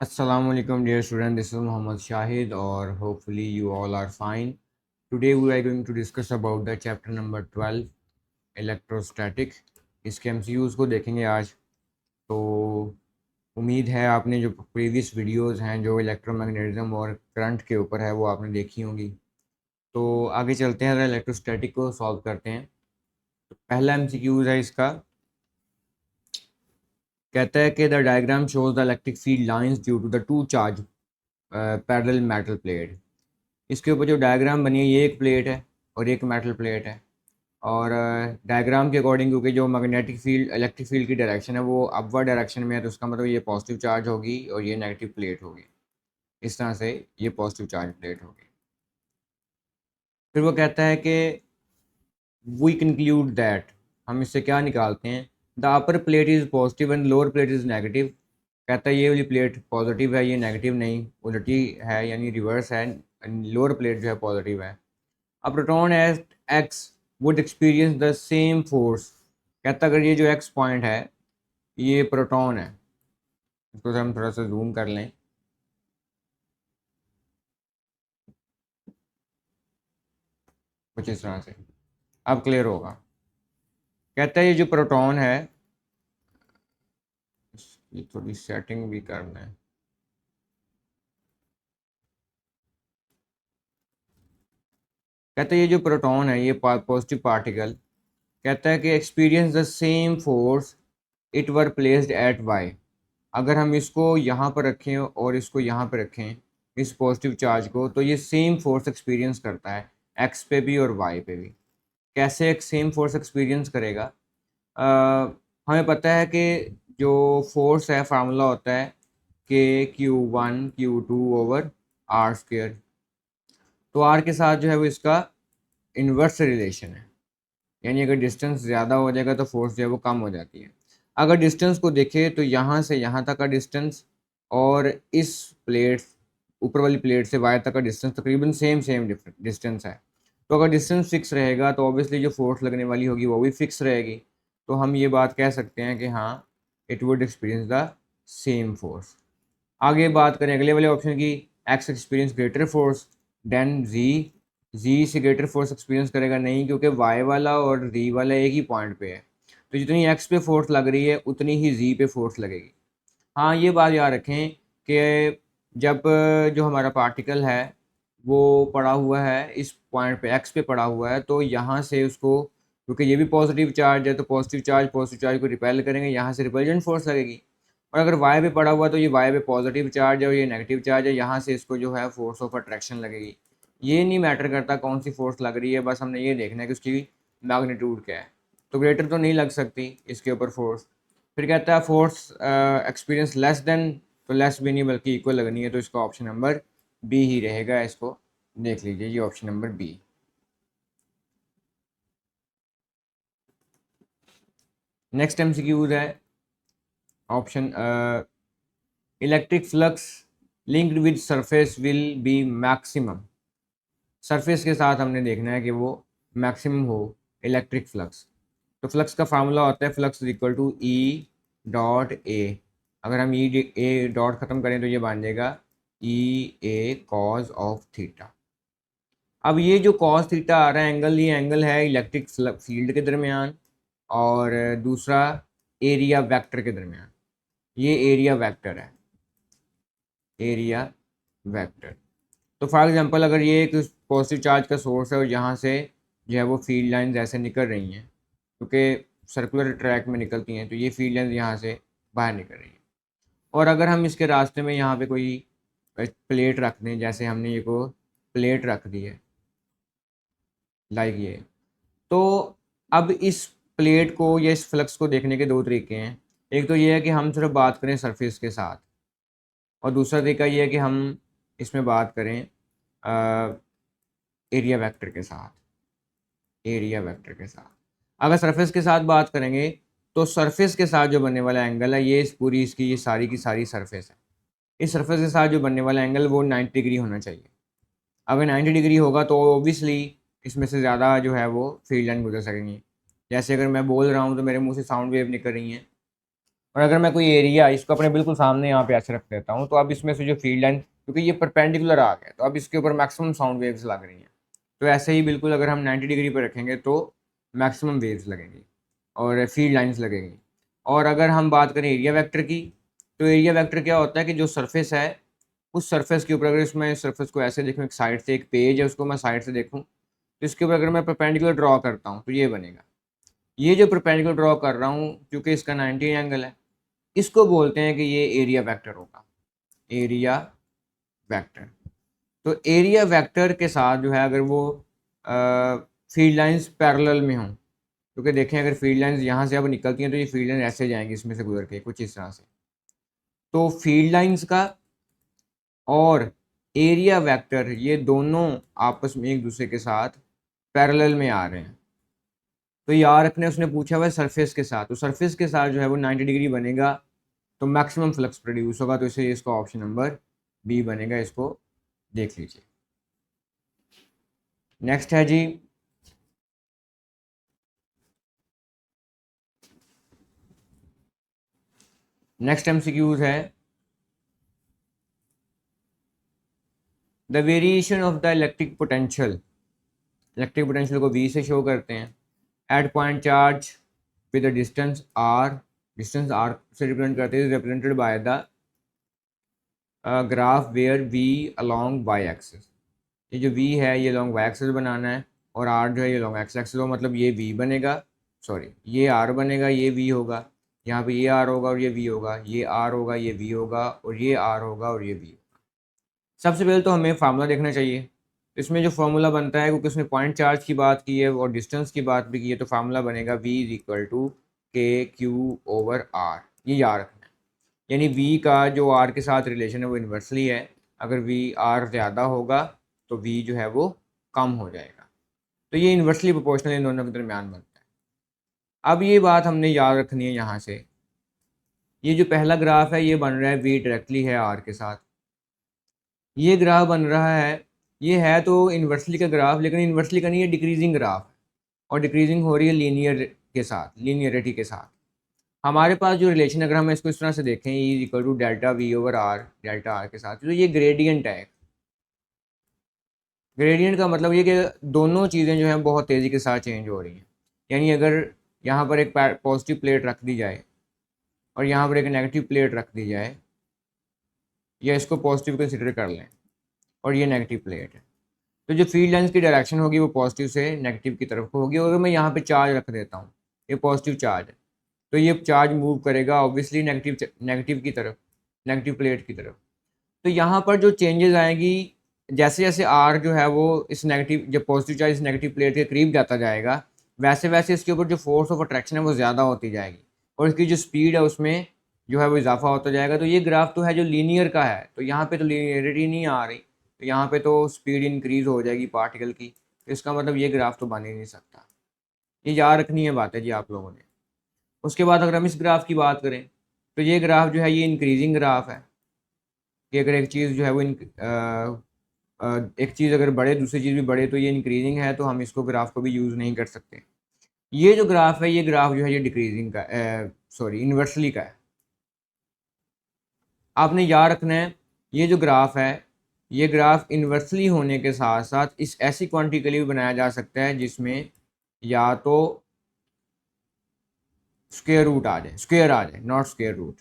Assalamu alaikum dear student, this is Muhammad Shahid or hopefully you all are fine. Today we are going to discuss about the chapter number 12 electrostatic. इसके MCUs को देखेंगे आज। तो उम्मीद है आपने जो प्रीवियस वीडियोस हैं जो इलेक्ट्रोमैग्नेटिज्म और करंट के ऊपर है वो आपने देखी होंगी। तो आगे चलते हैं, इलेक्ट्रोस्टैटिक को सॉल्व करते हैं। तो पहला MCQs है इसका, कहता है कि the diagram shows the electric field lines due to the two charge parallel metal plate. इसके ऊपर जो डायग्राम बनी है ये एक प्लेट है और एक मेटल प्लेट है। और डायग्राम के अकॉर्डिंग क्योंकि जो मैग्नेटिक फील्ड इलेक्ट्रिक फील्ड की डायरेक्शन है वो अपवर्ड डायरेक्शन में है, तो उसका मतलब ये पॉजिटिव चार्ज होगी और ये नेगेटिव प्लेट होगी। इस तरह से ये पॉजिटिव चार्ज प्लेट होगी। फिर वो कहता है कि वी कंक्लूड दैट, हम इससे क्या निकालते हैं, the upper plate is positive and lower plate is negative. कहता है ये वाली प्लेट पॉजिटिव है, ये नेगेटिव नहीं, उल्टी है यानी रिवर्स है। लोअर प्लेट जो है पॉजिटिव है। A proton at x would experience the same force। कहता अगर ये जो x पॉइंट है ये प्रोटॉन है, इसको हम थोड़ा सा जूम कर लें। कुछ इस तरह से अब क्लियर होगा। कहता है ये जो प्रोटॉन है, इसकी थोड़ी सेटिंग भी करना है। कहता है ये जो प्रोटॉन है ये पॉजिटिव पार्टिकल, कहता है कि experience the same force it were placed at Y. अगर हम इसको यहाँ पर रखें और इसको यहाँ पर रखें, इस पॉजिटिव चार्ज को, तो ये सेम फोर्स एक्सपीरियंस करता है एक्स पे भी और वाई पे भी। कैसे एक सेम फोर्स एक्सपीरियंस करेगा? हमें पता है कि जो फोर्स है फार्मूला होता है K Q1 Q2/R²। तो आर के साथ जो है वो इसका इन्वर्स रिलेशन है, यानी अगर डिस्टेंस ज़्यादा हो जाएगा तो फोर्स जो है वो कम हो जाती है। अगर डिस्टेंस को देखें तो यहाँ से यहाँ तक का डिस्टेंस और इस प्लेट ऊपर वाली प्लेट से वायर तक का डिस्टेंस तकरीबन सेम डिस्टेंस है। तो अगर डिस्टेंस फिक्स रहेगा तो ऑब्वियसली जो फोर्स लगने वाली होगी वो भी फिक्स रहेगी। तो हम ये बात कह सकते हैं कि हाँ, it would experience the same force. आगे बात करें अगले वाले ऑप्शन की, X experience greater force than G से ग्रेटर फोर्स एक्सपीरियंस करेगा नहीं, क्योंकि वाई वाला और जी वाला एक ही पॉइंट पे है। तो जितनी एक्स पे फोर्स लग रही है उतनी ही जी पे फोर्स लगेगी। हाँ, ये बात याद रखें कि जब जो हमारा पार्टिकल है वो पड़ा हुआ है इस पॉइंट पे, एक्स पे पड़ा हुआ है, तो यहाँ से उसको, क्योंकि ये भी पॉजिटिव चार्ज है, तो पॉजिटिव चार्ज को रिपेल करेंगे, यहाँ से रिपल्जेंट फोर्स लगेगी। और अगर वाई पे पड़ा हुआ है तो ये वाई पे पॉजिटिव चार्ज है और ये नेगेटिव चार्ज है, यहाँ से इसको जो है फोर्स ऑफ अट्रैक्शन लगेगी। ये नहीं मैटर करता कौन सी फोर्स लग रही है, बस हमने ये देखना है कि उसकी मैग्नीट्यूड क्या है। तो ग्रेटर तो नहीं लग सकती इसके ऊपर फोर्स। फिर कहता है फोर्स एक्सपीरियंस लेस देन, तो लेस भी नहीं बल्कि इक्वल लगनी है, तो इसका ऑप्शन नंबर बी ही रहेगा। इसको देख लीजिए, ये option number B. Next MCQ है option, electric flux linked with surface will be maximum. Surface के साथ हमने देखना है कि वो मैक्सिमम हो इलेक्ट्रिक फ्लक्स। तो फ्लक्स का फार्मूला होता है फ्लक्स इक्वल टू E.A। अगर हम ए डॉट ख़त्म करें तो ये बन जाएगा E.A कॉज ऑफ थीटा। अब ये जो कॉस थीटा आ रहा है एंगल, ये एंगल है इलेक्ट्रिक फील्ड के दरमियान और दूसरा एरिया वेक्टर के दरमियान। ये एरिया वेक्टर है, एरिया वेक्टर। तो फॉर एग्जांपल अगर ये एक पॉजिटिव चार्ज का सोर्स है और यहाँ से जो है वो फील्ड लाइंस ऐसे निकल रही हैं, क्योंकि सर्कुलर ट्रैक में निकलती हैं, तो ये फील्ड लाइंस यहाँ से बाहर निकल रही हैं। और अगर हम इसके रास्ते में यहाँ पे कोई प्लेट रख दें, जैसे हमने ये को प्लेट रख दी है लाइक ये, तो अब इस प्लेट को या इस फ्लक्स को देखने के दो तरीके हैं। एक तो ये है कि हम सिर्फ बात करें सरफेस के साथ, और दूसरा तरीका ये है कि हम इसमें बात करें एरिया वेक्टर के साथ। एरिया वेक्टर के साथ अगर सरफेस के साथ बात करेंगे तो सरफेस के साथ जो बनने वाला एंगल है, ये इस पूरी इसकी ये सारी की सारी सरफेस है, इस सरफेस के साथ जो बनने वाला एंगल वो 90 डिग्री होना चाहिए। अगर 90 डिग्री होगा तो ऑब्वियसली इसमें से ज़्यादा जो है वो फील्ड लाइन गुजर सकेंगी। जैसे अगर मैं बोल रहा हूँ तो मेरे मुंह से साउंड वेव निकल रही हैं, और अगर मैं कोई एरिया इसको अपने बिल्कुल सामने यहाँ पे ऐसे रख देता हूँ, तो अब इसमें से जो फील्ड लाइन, क्योंकि ये परपेंडिकुलर आ गया, तो अब इसके ऊपर मैक्सिमम साउंड वेव्स लग रही हैं। तो ऐसे ही बिल्कुल अगर हम 90 डिग्री पर रखेंगे तो मैक्सिमम वेव्स लगेंगी और फील्ड लाइंस लगेंगी। और अगर हम बात करें एरिया वेक्टर की, तो एरिया वेक्टर क्या होता है कि जो सरफेस है उस सरफेस के ऊपर, अगर इसमें सरफेस को ऐसे देखूँ, एक साइड से एक पेज है उसको मैं साइड से देखूँ, तो इसके ऊपर अगर मैं परपेंडिकुलर ड्रॉ करता हूँ तो ये बनेगा। ये जो परपेंडिकुलर ड्रॉ कर रहा हूँ क्योंकि इसका 90 एंगल है, इसको बोलते हैं कि ये एरिया वेक्टर होगा, एरिया वेक्टर। तो एरिया वेक्टर के साथ जो है अगर वो फील्ड लाइंस पैरेलल में हों, क्योंकि देखें अगर फील्ड लाइंस यहाँ से अब निकलती हैं तो ये फील्ड लाइन ऐसे जाएंगी इसमें से गुजर के कुछ इस तरह से, तो फील्ड लाइंस का और एरिया वेक्टर ये दोनों आपस में एक दूसरे के साथ पैरेलल में आ रहे हैं। तो याद रखने उसने पूछा हुआ है सरफेस के साथ, तो सरफेस के साथ जो है वो 90 डिग्री बनेगा तो मैक्सिमम फ्लक्स प्रोड्यूस होगा, तो इसलिए इसका ऑप्शन नंबर बी बनेगा। इसको देख लीजिए। नेक्स्ट है जी नेक्स्ट एमसीक्यूज है the variation of the electric potential. Electric potential को V से शो करते हैं at point charge with distance r, distance r से रिप्रेजेंट करते हैं, represented by the graph where V along y axis. ये जो V है ये अलोंग y एक्सिस बनाना है और R जो है ये अलोंग x एक्सिस हो, मतलब ये V बनेगा, सॉरी ये R बनेगा, ये V होगा, यहाँ पे ये R होगा और ये V होगा, ये R होगा, ये V होगा और ये R होगा और ये V होगा। सबसे पहले तो हमें फार्मूला देखना चाहिए। इसमें जो फार्मूला बनता है, क्योंकि उसने पॉइंट चार्ज की बात की है और डिस्टेंस की बात भी की है, तो फार्मूला बनेगा V is equal to KQ/R। ये याद रखना है, यानी V का जो R के साथ रिलेशन है वो इन्वर्सली है। अगर V R ज़्यादा होगा तो V जो है वो कम हो जाएगा, तो ये इन्वर्सली प्रोपोर्शनल इन दोनों के दरमियान बनता है। अब ये बात हमने याद रखनी है यहाँ से, ये जो पहला ग्राफ है ये बन रहा है V डायरेक्टली है R के साथ, ये ग्राफ बन रहा है, ये है तो इन्वर्सली का ग्राफ, लेकिन इन्वर्सली का नहीं, ये डिक्रीजिंग ग्राफ है और डिक्रीजिंग हो रही है लीनियर के साथ, लीनियरिटी के साथ। हमारे पास जो रिलेशन, अगर हम इसको इस तरह से देखें, E equal to delta V/R, delta R के साथ, तो ये ग्रेडियंट है। ग्रेडियंट का मतलब ये कि दोनों चीज़ें जो हैं बहुत तेज़ी के साथ चेंज हो रही हैं। यानी अगर यहाँ पर एक पॉजिटिव प्लेट रख दी जाए और यहाँ पर एक नेगेटिव प्लेट रख दी जाए, या इसको पॉजिटिव कंसिडर कर लें और ये नेगेटिव प्लेट है, तो जो फील्ड लाइंस की डायरेक्शन होगी वो पॉजिटिव से नेगेटिव की तरफ होगी। और अगर मैं यहाँ पे चार्ज रख देता हूँ, ये पॉजिटिव चार्ज है, तो ये चार्ज मूव करेगा ऑब्वियसली नेगेटिव की तरफ, नेगेटिव प्लेट की तरफ। तो यहाँ पर जो चेंजेस आएगी, जैसे जैसे आर जो है वो इस नेगेटिव, जब पॉजिटिव चार्ज इस नेगेटिव प्लेट के करीब जाता जाएगा, वैसे वैसे इसके ऊपर जो फोर्स ऑफ अट्रैक्शन है वो ज़्यादा होती जाएगी और इसकी जो स्पीड है उसमें जो है वो इजाफा होता जाएगा। तो ये ग्राफ तो है जो लीनियर का है, तो यहाँ पे तो लीनियरिटी नहीं आ रही, तो यहाँ पे तो स्पीड इंक्रीज हो जाएगी पार्टिकल की, तो इसका मतलब ये ग्राफ तो बन ही नहीं सकता। ये याद रखनी है बात है जी आप लोगों ने। उसके बाद अगर हम इस ग्राफ की बात करें, तो ये ग्राफ जो है ये इंक्रीजिंग ग्राफ है कि अगर एक चीज़ जो है वो एक चीज़ अगर बढ़े दूसरी चीज़ भी बढ़े तो ये इंक्रीजिंग है, तो हम इसको ग्राफ को भी यूज़ नहीं कर सकते। ये जो ग्राफ है, ये ग्राफ जो है ये डिक्रीजिंग का, सॉरी इन्वर्सली का है। आपने याद रखना है ये जो ग्राफ है, ये ग्राफ इन्वर्सली होने के साथ साथ इस ऐसी क्वांटिटी के लिए भी बनाया जा सकता है जिसमें या तो स्क्वायर रूट आ जाए, स्क्वायर आ जाए, नॉट स्क्वायर रूट।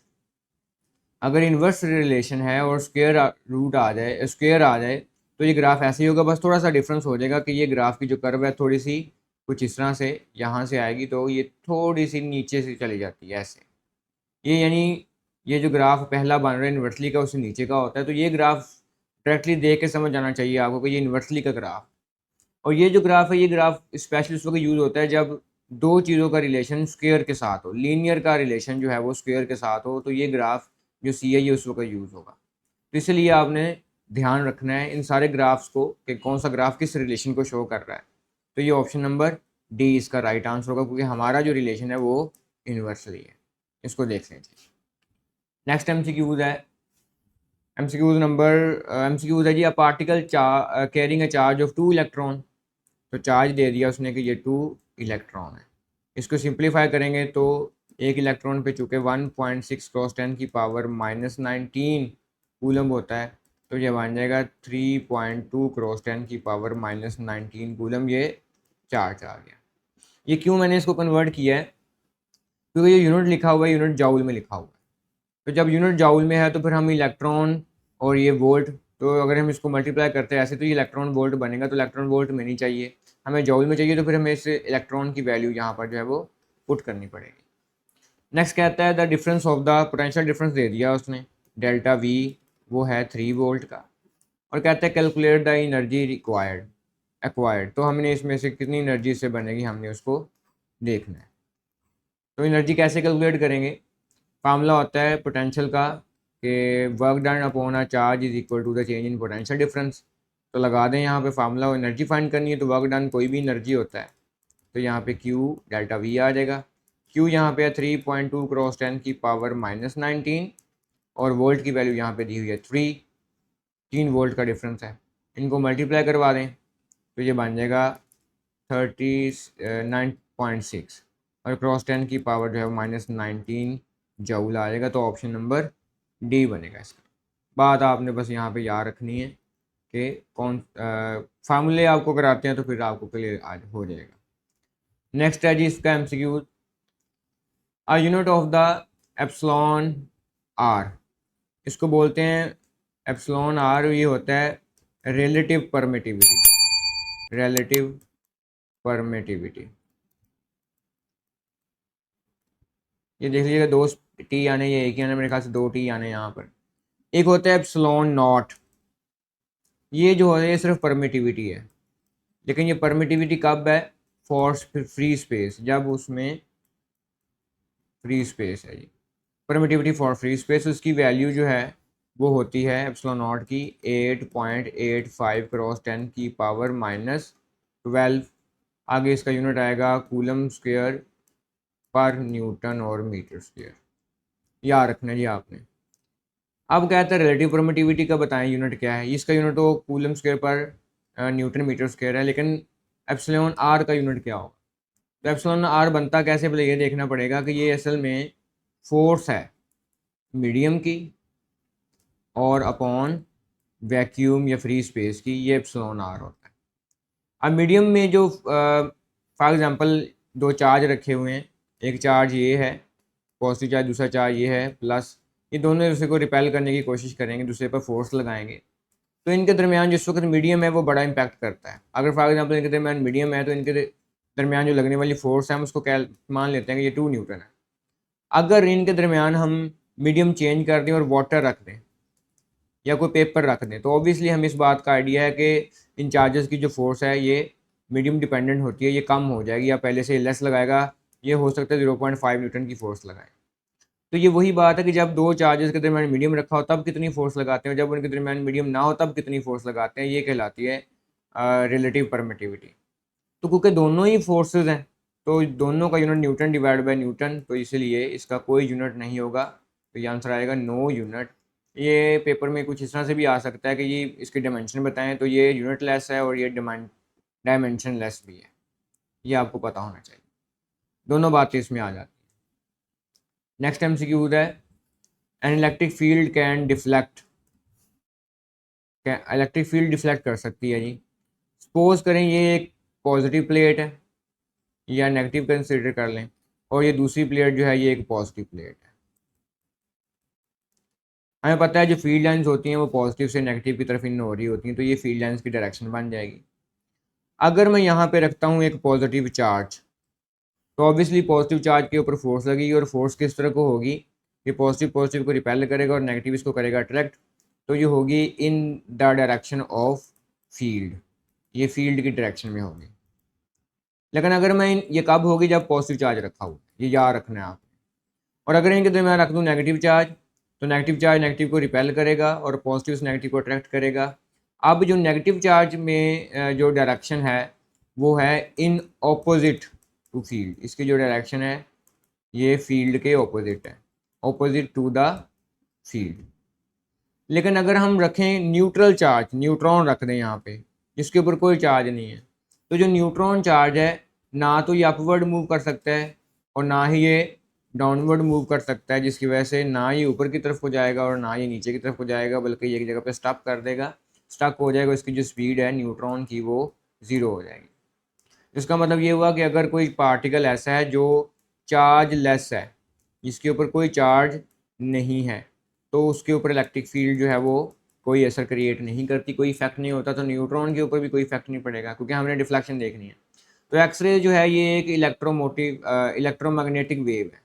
अगर इन्वर्स रिलेशन है और स्क्वायर रूट आ जाए, स्क्वायर आ जाए, तो ये ग्राफ ऐसे ही होगा। बस थोड़ा सा डिफरेंस हो जाएगा कि ये ग्राफ की जो कर्व है थोड़ी सी कुछ इस तरह से यहाँ से आएगी, तो ये थोड़ी सी नीचे से चली जाती है ऐसे। ये यानी ये जो ग्राफ पहला बन रहा है इन्वर्सली का, उससे नीचे का होता है। तो ये ग्राफ डायरेक्टली देख के समझ आना चाहिए आपको कि ये इन्वर्सली का ग्राफ। और ये जो ग्राफ है, ये ग्राफ स्पेशली उस वक्त यूज़ होता है जब दो चीज़ों का रिलेशन स्क्वायर के साथ हो, लीनियर का रिलेशन जो है वो स्क्वायर के साथ हो, तो ये ग्राफ जो सी है ये उस वक्त यूज़ होगा। तो इसलिए आपने ध्यान रखना है इन सारे ग्राफ्स को कि कौन सा ग्राफ किस रिलेशन को शो कर रहा है। तो ये ऑप्शन नंबर डी इसका राइट आंसर होगा, क्योंकि हमारा जो रिलेशन है वो इन्वर्सली है। इसको देख लीजिए। नेक्स्ट एमसीक्यूज है, एमसीक्यूज है जी, a particle carrying a charge of 2 electron. तो चार्ज दे दिया उसने कि ये 2 इलेक्ट्रॉन है। इसको सिंप्लीफाई करेंगे तो एक इलेक्ट्रॉन पे चूँकि 1.6 क्रॉस 10 की पावर -19 कूलम होता है, तो ये बन जाएगा 3.2 क्रॉस 10 की पावर -19 कूलम, ये चार्ज आ गया। ये क्यों मैंने इसको कन्वर्ट किया है, क्योंकि ये यूनिट लिखा हुआ है, यूनिट जाउल में लिखा हुआ है। तो जब यूनिट जाउल में है तो फिर हम इलेक्ट्रॉन और ये वोल्ट, तो अगर हम इसको मल्टीप्लाई करते हैं ऐसे तो ये इलेक्ट्रॉन वोल्ट बनेगा, तो इलेक्ट्रॉन वोल्ट में नहीं चाहिए, हमें जाउल में चाहिए, तो फिर हमें इस इलेक्ट्रॉन की वैल्यू यहाँ पर जो है वो पुट करनी पड़ेगी। नेक्स्ट कहता है the difference of the potential difference दे दिया उसने, डेल्टा वी वो है 3 वोल्ट का, और कहता है calculate the energy required acquired, तो हमने इसमें से कितनी एनर्जी से बनेगी हमने उसको देखना है। तो एनर्जी कैसे कैलकुलेट करेंगे, फार्मूला होता है पोटेंशियल का कि work done upon a charge is equal to the change in potential difference. तो लगा दें यहाँ पे फार्मूला, एनर्जी फाइंड करनी है तो वर्क डन कोई भी एनर्जी होता है, तो यहाँ पे Q डेल्टा V आ जाएगा। Q यहाँ पे है 3.2 क्रॉस 10 की पावर -19, और वोल्ट की वैल्यू यहाँ पे दी हुई है 3 वोल्ट का डिफरेंस है। इनको मल्टीप्लाई करवा दें तो ये बन जाएगा 39.6, और क्रॉस 10 की पावर जो है -19 जूल आ जाएगा, तो ऑप्शन नंबर डी बनेगा इसका। बात आपने बस यहाँ पे याद रखनी है कि कौन फार्मूले आपको कराते हैं तो फिर आपको क्लियर आज हो जाएगा। नेक्स्ट है जी इसका MCQ, a unit of the epsilon R, इसको बोलते हैं एप्सिलॉन आर, ये होता है रिलेटिव परमिटिविटी, रिलेटिव परमिटिविटी। ये देख लीजिएगा 2 टी आने, ये एक ही आने, मेरे ख्याल से 2 टी आने यहाँ पर। एक होता है एप्सिलॉन नॉट, ये जो है ये सिर्फ परमिटिविटी है, लेकिन ये परमिटिविटी कब है, फॉर फ्री स्पेस, जब उसमें फ्री स्पेस है। ये परमिटिविटी फॉर फ्री स्पेस, उसकी वैल्यू जो है वो होती है एप्सिलॉन नॉट की 8.85 क्रॉस 10 की पावर -12। आगे इसका यूनिट आएगा कूलम स्क्वायर पर न्यूटन और मीटर स्क्वायर, याद रखना जी आपने। अब कहता है रिलेटिव परमिटिविटी का बताएं यूनिट क्या है, इसका यूनिट तो कूलम स्क्वायर पर न्यूटन मीटर स्क्वायर है, लेकिन एप्सिलॉन आर का यूनिट क्या होगा। तो एप्सिलॉन आर बनता कैसे, पहले ये देखना पड़ेगा कि ये असल में फोर्स है मीडियम की और अपॉन वैक्यूम या फ्री स्पेस की, ये एप्सिलॉन आर होता है। अब मीडियम में जो फॉर एग्जांपल 2 चार्ज रखे हुए हैं, एक चार्ज ये है पॉजिटिव चार्ज, दूसरा चार्ज ये है प्लस, ये दोनों दूसरे को रिपेल करने की कोशिश करेंगे, दूसरे पर फोर्स लगाएंगे, तो इनके दरमियान जिस वक्त मीडियम है वो बड़ा इम्पैक्ट करता है। अगर फॉर एग्जांपल इनके दरमियान मीडियम है तो इनके दरमियान जो लगने वाली फोर्स है हम उसको क्या मान लेते हैं कि ये 2 न्यूटन है। अगर इनके दरमियान हम मीडियम चेंज कर दें और वाटर रख दें या कोई पेपर रख दें, तो ऑब्वियसली हमें इस बात का आइडिया है कि इन चार्जेस की जो फोर्स है ये मीडियम डिपेंडेंट होती है, ये कम हो जाएगी, या पहले से लेस लगाएगा, ये हो सकता है 0.5 न्यूटन की फोर्स लगाए। तो ये वही बात है कि जब 2 चार्जेस के दरमियान मीडियम रखा हो तब कितनी फोर्स लगाते हैं, जब उनके दरमियान मीडियम ना हो तब कितनी फोर्स लगाते हैं, ये कहलाती है रिलेटिव परमिटिविटी। तो क्योंकि दोनों ही फोर्सेस हैं तो दोनों का unit Newton divide by Newton, तो इसलिए इसका कोई यूनिट नहीं होगा, तो ये आंसर आएगा नो यूनिट। ये पेपर में कुछ इस तरह से भी आ सकता है कि ये इसके डायमेंशन बताएं, तो ये यूनिट लेस है और ये डायमेंशन लेस भी है, ये आपको पता होना चाहिए, दोनों बातें इसमें आ जाती हैं। नेक्स्ट MCQ है N electric field can deflect, electric field deflect कर सकती है जी। सपोज करें ये एक पॉजिटिव प्लेट है या नेगेटिव कंसिडर कर लें, और ये दूसरी प्लेट जो है ये एक पॉजिटिव प्लेट है। हमें पता है जो फील्ड लाइंस होती हैं वो पॉजिटिव से नेगेटिव की तरफ इन हो रही होती हैं, तो ये फील्ड लाइंस की डायरेक्शन बन जाएगी। अगर मैं यहाँ पे रखता हूँ एक पॉजिटिव चार्ज, तो ऑब्वियसली पॉजिटिव चार्ज के ऊपर फोर्स लगेगी, और फोर्स किस तरह को होगी, ये पॉजिटिव पॉजिटिव को रिपेल करेगा और नेगेटिव इसको करेगा अट्रैक्ट, तो ये होगी in the direction of field, ये फील्ड की डायरेक्शन में होगी। लेकिन अगर मैं ये कब होगी, जब पॉजिटिव चार्ज रखा हो, ये याद रखना है आप। और अगर इनके दरमियान रख दूँ नेगेटिव चार्ज, तो नेगेटिव चार्ज नेगेटिव को रिपेल करेगा और पॉजिटिव से नेगेटिव को अट्रैक्ट करेगा। अब जो नेगेटिव चार्ज में जो डायरेक्शन है वो है इन ऑपोजिट टू फील्ड, इसकी जो डायरेक्शन है ये फील्ड के ऑपोजिट है, ऑपोजिट टू द फील्ड। लेकिन अगर हम रखें न्यूट्रल चार्ज, न्यूट्रॉन रख दें यहाँ पे जिसके ऊपर कोई चार्ज नहीं है, तो जो न्यूट्रॉन चार्ज है ना तो ये अपवर्ड मूव कर सकता है और ना ही ये डाउनवर्ड मूव कर सकता है, जिसकी वजह से ना ये ऊपर की तरफ को जाएगा और ना ये नीचे की तरफ को जाएगा, बल्कि ये एक जगह पे स्टक कर देगा, स्टक हो जाएगा, इसकी जो स्पीड है न्यूट्रॉन की वो ज़ीरो हो जाएगी। इसका मतलब ये हुआ कि अगर कोई पार्टिकल ऐसा है जो चार्ज लेस है, जिसके ऊपर कोई चार्ज नहीं है, तो उसके ऊपर इलेक्ट्रिक फील्ड जो है वो कोई असर क्रिएट नहीं करती, कोई इफेक्ट नहीं होता, तो न्यूट्रॉन के ऊपर भी कोई इफेक्ट नहीं पड़ेगा, क्योंकि हमने डिफ्लेक्शन देखनी है। तो एक्सरे जो है ये एक इलेक्ट्रोमैग्नेटिक वेव है,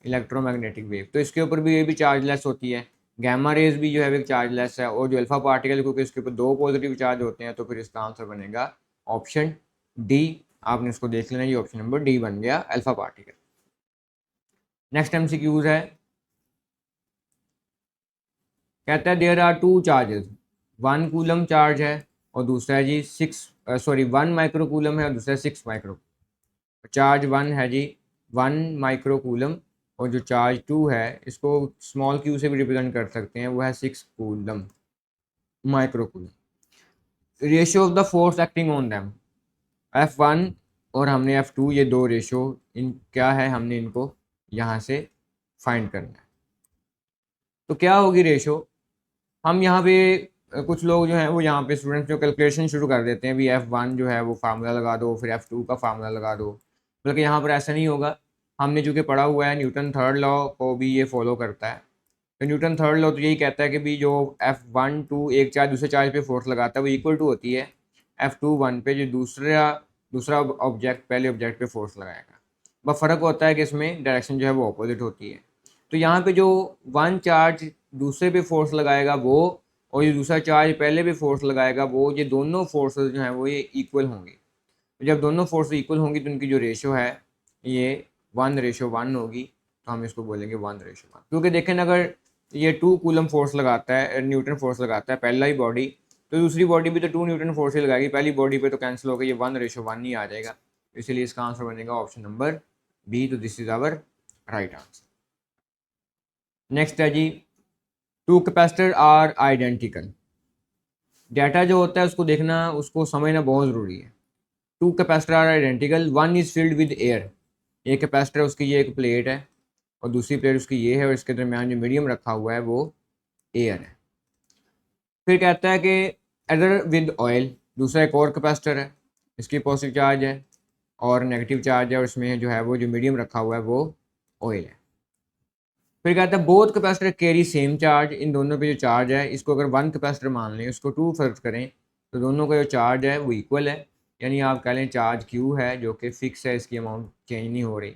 इलेक्ट्रोमैग्नेटिक वेव, तो इसके ऊपर भी ये भी चार्जलेस होती है। गैमा रेज भी जो है वो चार्जलेस है, और जो अल्फा पार्टिकल, क्योंकि इसके ऊपर दो पॉजिटिव चार्ज होते हैं, तो फिर इसका आंसर बनेगा ऑप्शन डी। आपने इसको देख लेना, ये ऑप्शन नंबर डी बन गया, अल्फा पार्टिकल। नेक्स्ट एमसीक्यूज है, कहता है there are two charges, 1 coulomb charge है और दूसरा है जी 1 माइक्रो कूलम है और दूसरा 6 माइक्रो। चार्ज 1 है जी 1 माइक्रो कूलम, और जो चार्ज 2 है इसको स्मॉल क्यू से भी रिप्रेजेंट कर सकते हैं, वो है 6 coulomb micro coulomb. Ratio of the force acting on them, F1 और हमने F2, ये दो रेशियो इन क्या है, हमने इनको यहाँ से फाइंड करना है। तो क्या होगी रेशियो, हम यहाँ पे कुछ लोग जो हैं वो यहाँ पे स्टूडेंट्स जो कैलकुलेशन शुरू कर देते हैं, भी F1 जो है वो फार्मूला लगा दो, फिर F2 का फार्मूला लगा दो, बल्कि यहाँ पर ऐसा नहीं होगा। हमने चूँकि पढ़ा हुआ है न्यूटन थर्ड लॉ को भी ये फॉलो करता है, तो न्यूटन थर्ड लॉ तो यही कहता है कि भी जो F1 2 एक चार्ज दूसरे चार्ज पे फोर्स लगाता है वो इक्वल टू होती है F2 1 पे जो दूसरा ऑब्जेक्ट पहले ऑब्जेक्ट पे फोर्स लगाएगा। बस फ़र्क होता है कि इसमें डायरेक्शन जो है वो अपोजिट होती है। तो यहाँ पे जो 1 चार्ज दूसरे पे फोर्स लगाएगा वो, और ये दूसरा चार्ज पहले पे फोर्स लगाएगा वो, ये दोनों फोर्सेस जो हैं वो ये इक्वल होंगी। तो जब दोनों फोर्स इक्वल होंगी तो उनकी जो रेशो है ये 1:1 होगी, तो हम इसको बोलेंगे 1:1। क्योंकि देखें ना, अगर ये 2 कूलम फोर्स लगाता है, न्यूटन फोर्स लगाता है पहला ही बॉडी, तो दूसरी बॉडी भी तो 2 न्यूटन फोर्स ही लगाएगी, पहली बॉडी पे तो कैंसिल होकर ये 1:1 ही आ जाएगा। इसलिए इसका आंसर बनेगा ऑप्शन नंबर बी। तो this is our right answer. Next है जी, 2 कैपेसिटर आर आइडेंटिकल। डाटा जो होता है उसको देखना, उसको समझना बहुत ज़रूरी है। 2 capacitor are identical, 1 is filled with air. एक कैपेसिटर उसकी ये एक प्लेट है और दूसरी प्लेट उसकी ये है, और इसके दरमियान जो मीडियम रखा हुआ है वो एयर है। फिर कहता है कि अदर विद ऑयल, दूसरा एक और कैपेसिटर है, इसकी पॉजिटिव चार्ज है और नेगेटिव चार्ज है, और इसमें जो है वो जो मीडियम रखा हुआ है वो ऑयल है। फिर कहता है both capacitor carry same charge, इन दोनों पे जो चार्ज है इसको अगर 1 कैपेसिटर मान लें, उसको 2 फर्ज करें, तो दोनों का जो चार्ज है वो इक्वल है, यानी आप कह लें चार्ज क्यू है जो कि फिक्स है, इसकी अमाउंट चेंज नहीं हो रही।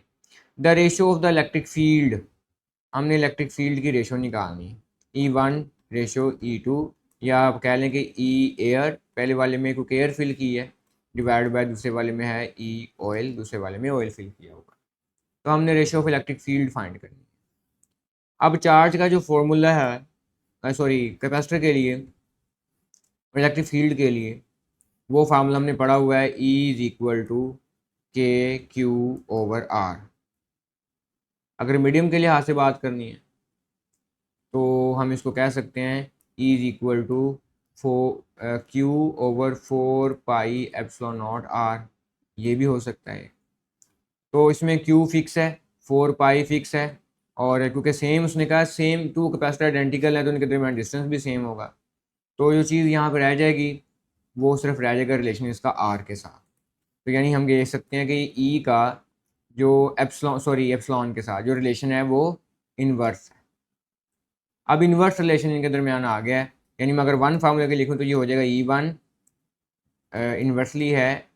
The ratio of the electric field, हमने इलेक्ट्रिक फील्ड की रेशो निकालनी है, E1 रेशो E2, या आप कह लें कि E एयर, पहले वाले में क्योंकि एयर फिल की है, डिवाइड बाय दूसरे वाले में है E ऑयल, दूसरे वाले में ऑयल फिल किया होगा। तो हमने ratio of electric field find करनी है। अब चार्ज का जो फॉर्मूला है, सॉरी कैपेसिटर के लिए, इलेक्ट्रिक फील्ड के लिए, वो फार्मूला हमने पढ़ा हुआ है, E is equal to KQ/R। अगर मीडियम के लिहाज से बात करनी है तो हम इसको कह सकते हैं E is equal to Q/4πε0R, ये भी हो सकता है। तो इसमें Q फिक्स है, 4π फिक्स है, और क्योंकि सेम उसने कहा सेम 2 कैपेसिटर आइडेंटिकल है तो उनके दरमियान डिस्टेंस भी सेम होगा, तो जो चीज़ यहाँ पर रह जाएगी वो सिर्फ रह जाएगा रिलेशन इसका R के साथ। तो यानी हम कह सकते हैं कि E का जो एप्सिलॉन के साथ जो रिलेशन है वो इन्वर्स है। अब इन्वर्स रिलेशन इनके दरमियान आ गया है, यानी मैं अगर 1 फार्मूला के लिखूँ तो ये हो जाएगा E1 इन्वर्सली है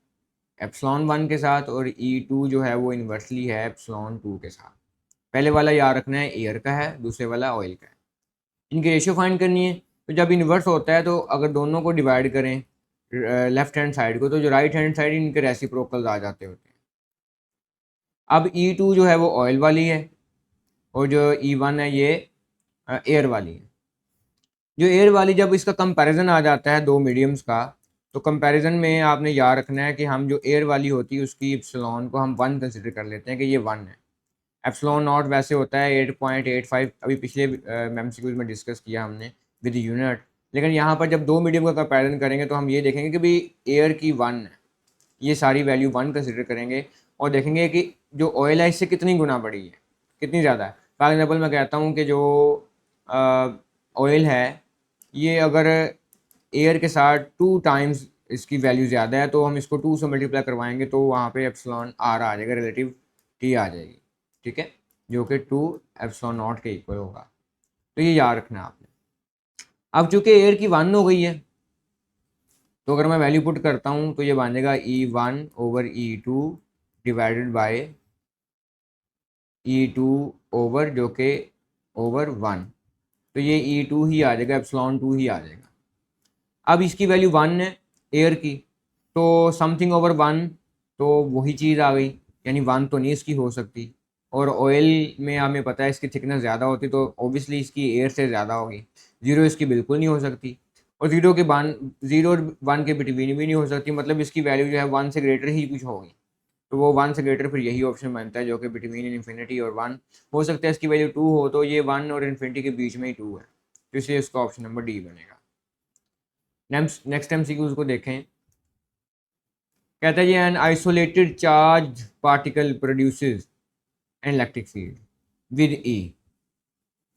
ε1 के साथ, और E2 जो है वो इन्वर्सली है ε2 के साथ। पहले वाला याद रखना है एयर का है, दूसरे वाला ऑयल का है। इनकी रेशियो फाइंड करनी है, तो जब इन्वर्स होता है तो अगर दोनों को डिवाइड करें लेफ्ट हैंड साइड को, तो जो राइट हैंड साइड इनके रेसिप्रोकल आ जाते होते हैं। अब E2 जो है वो ऑयल वाली है, और जो E1 है ये एयर वाली है। जो एयर वाली, जब इसका कंपैरिजन आ जाता है दो मीडियम्स का, तो कंपैरिजन में आपने याद रखना है कि हम जो एयर वाली होती है उसकी एप्सिलॉन को हम 1 कंसिडर कर लेते हैं कि ये 1 है। एप्सिलॉन नॉट वैसे होता है 8.85, अभी पिछले एमसीक्यूज में डिस्कस किया हमने विद यूनिट। लेकिन यहाँ पर जब दो मीडियम का कंपैरिजन करेंगे तो हम ये देखेंगे कि भाई एयर की 1 है, ये सारी वैल्यू 1 कंसिडर करेंगे, और देखेंगे कि जो ऑयल है इससे कितनी गुना बड़ी है। कितनी ज़्यादा है। फॉर एग्जाम्पल मैं कहता हूँ कि जो ऑयल है ये अगर एयर के साथ 2 टाइम्स इसकी वैल्यू ज़्यादा है तो हम इसको 2 से मल्टीप्लाई करवाएंगे तो वहाँ पे एप्सिलॉन आर आ जाएगा, रिलेटिव टी आ जाएगी, ठीक है, जो कि 2 एप्सिलॉन नॉट के इक्वल होगा। तो ये याद रखना है आपने। अब चूंकि एयर की 1 हो गई है तो अगर मैं वैल्यू पुट करता हूँ तो ये बन जाएगा E1/E2 divided by E2 over जो कि ओवर 1, तो ये E2 ही आ जाएगा, एप्सिलॉन 2 ही आ जाएगा। अब इसकी वैल्यू 1 है एयर की, तो समथिंग ओवर 1 तो वही चीज़ आ गई, यानी 1 तो नहीं इसकी हो सकती। और ऑयल में हमें पता है इसकी थिकनेस ज़्यादा होती तो ऑब्वियसली इसकी एयर से ज़्यादा होगी। 0 इसकी बिल्कुल नहीं हो सकती और 0 और 1 के बिटवीन भी नहीं हो सकती, मतलब इसकी वैल्यू जो है 1 से ग्रेटर ही कुछ होगी। तो वो 1 से ग्रेटर फिर यही ऑप्शन बनता है जो कि बिटवीन इन्फिनिटी और 1 हो सकता है। इसकी वैल्यू 2 हो तो ये 1 और इन्फिनिटी के बीच में ही 2 है, तो इसलिए इसका ऑप्शन नंबर डी बनेगा। नेक्स्ट MCQ को देखें। कहता है जी an isolated charge particle produces an electric field with E.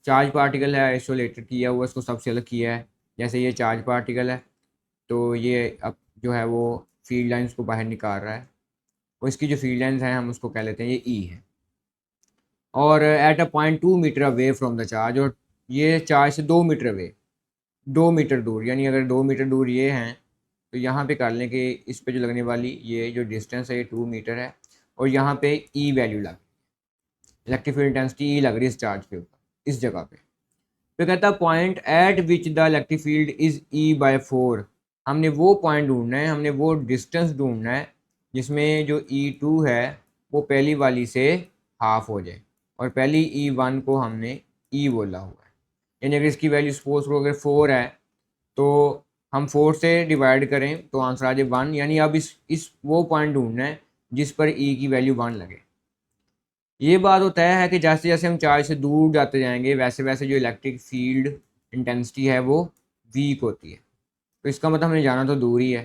Charge particle है, आइसोलेटेड किया हुआ, इसको सबसे अलग किया है। जैसे ये चार्ज पार्टिकल है तो ये अब जो है वो फील्ड लाइंस को बाहर निकाल रहा है और इसकी जो फील्ड लाइंस हैं हम उसको कह लेते हैं ये ई है। और at a point 2 metre away from the charge, और ये चार्ज से 2 मीटर अवे, 2 मीटर दूर, यानी अगर 2 मीटर दूर ये हैं तो यहाँ पे कर लें कि इस पे जो लगने वाली ये जो डिस्टेंस है ये 2 मीटर है और यहाँ पे ई वैल्यू लग, इलेक्ट्रिक फील्ड इंटेंसिटी ई लग रही है इस चार्ज के ऊपर, इस जगह पे। तो कहता है point eight which the electric field is E/4। हमने वो पॉइंट ढूंढना है, हमने वो डिस्टेंस ढूंढना है जिसमें जो E2 है वो पहली वाली से हाफ हो जाए और पहली E1 को हमने ई बोला हुआ है। यानी अगर इसकी वैल्यू सपोज करो अगर 4 है तो हम 4 से डिवाइड करें तो आंसर आ जाए 1, यानी अब इस वो पॉइंट ढूंढना है जिस पर ई की वैल्यू 1 लगे। ये बात तो तय है कि जैसे जैसे हम चार्ज से दूर जाते जाएंगे वैसे वैसे जो इलेक्ट्रिक फील्ड इंटेंसिटी है वो वीक होती है। तो इसका मतलब हमने जाना तो दूर ही है,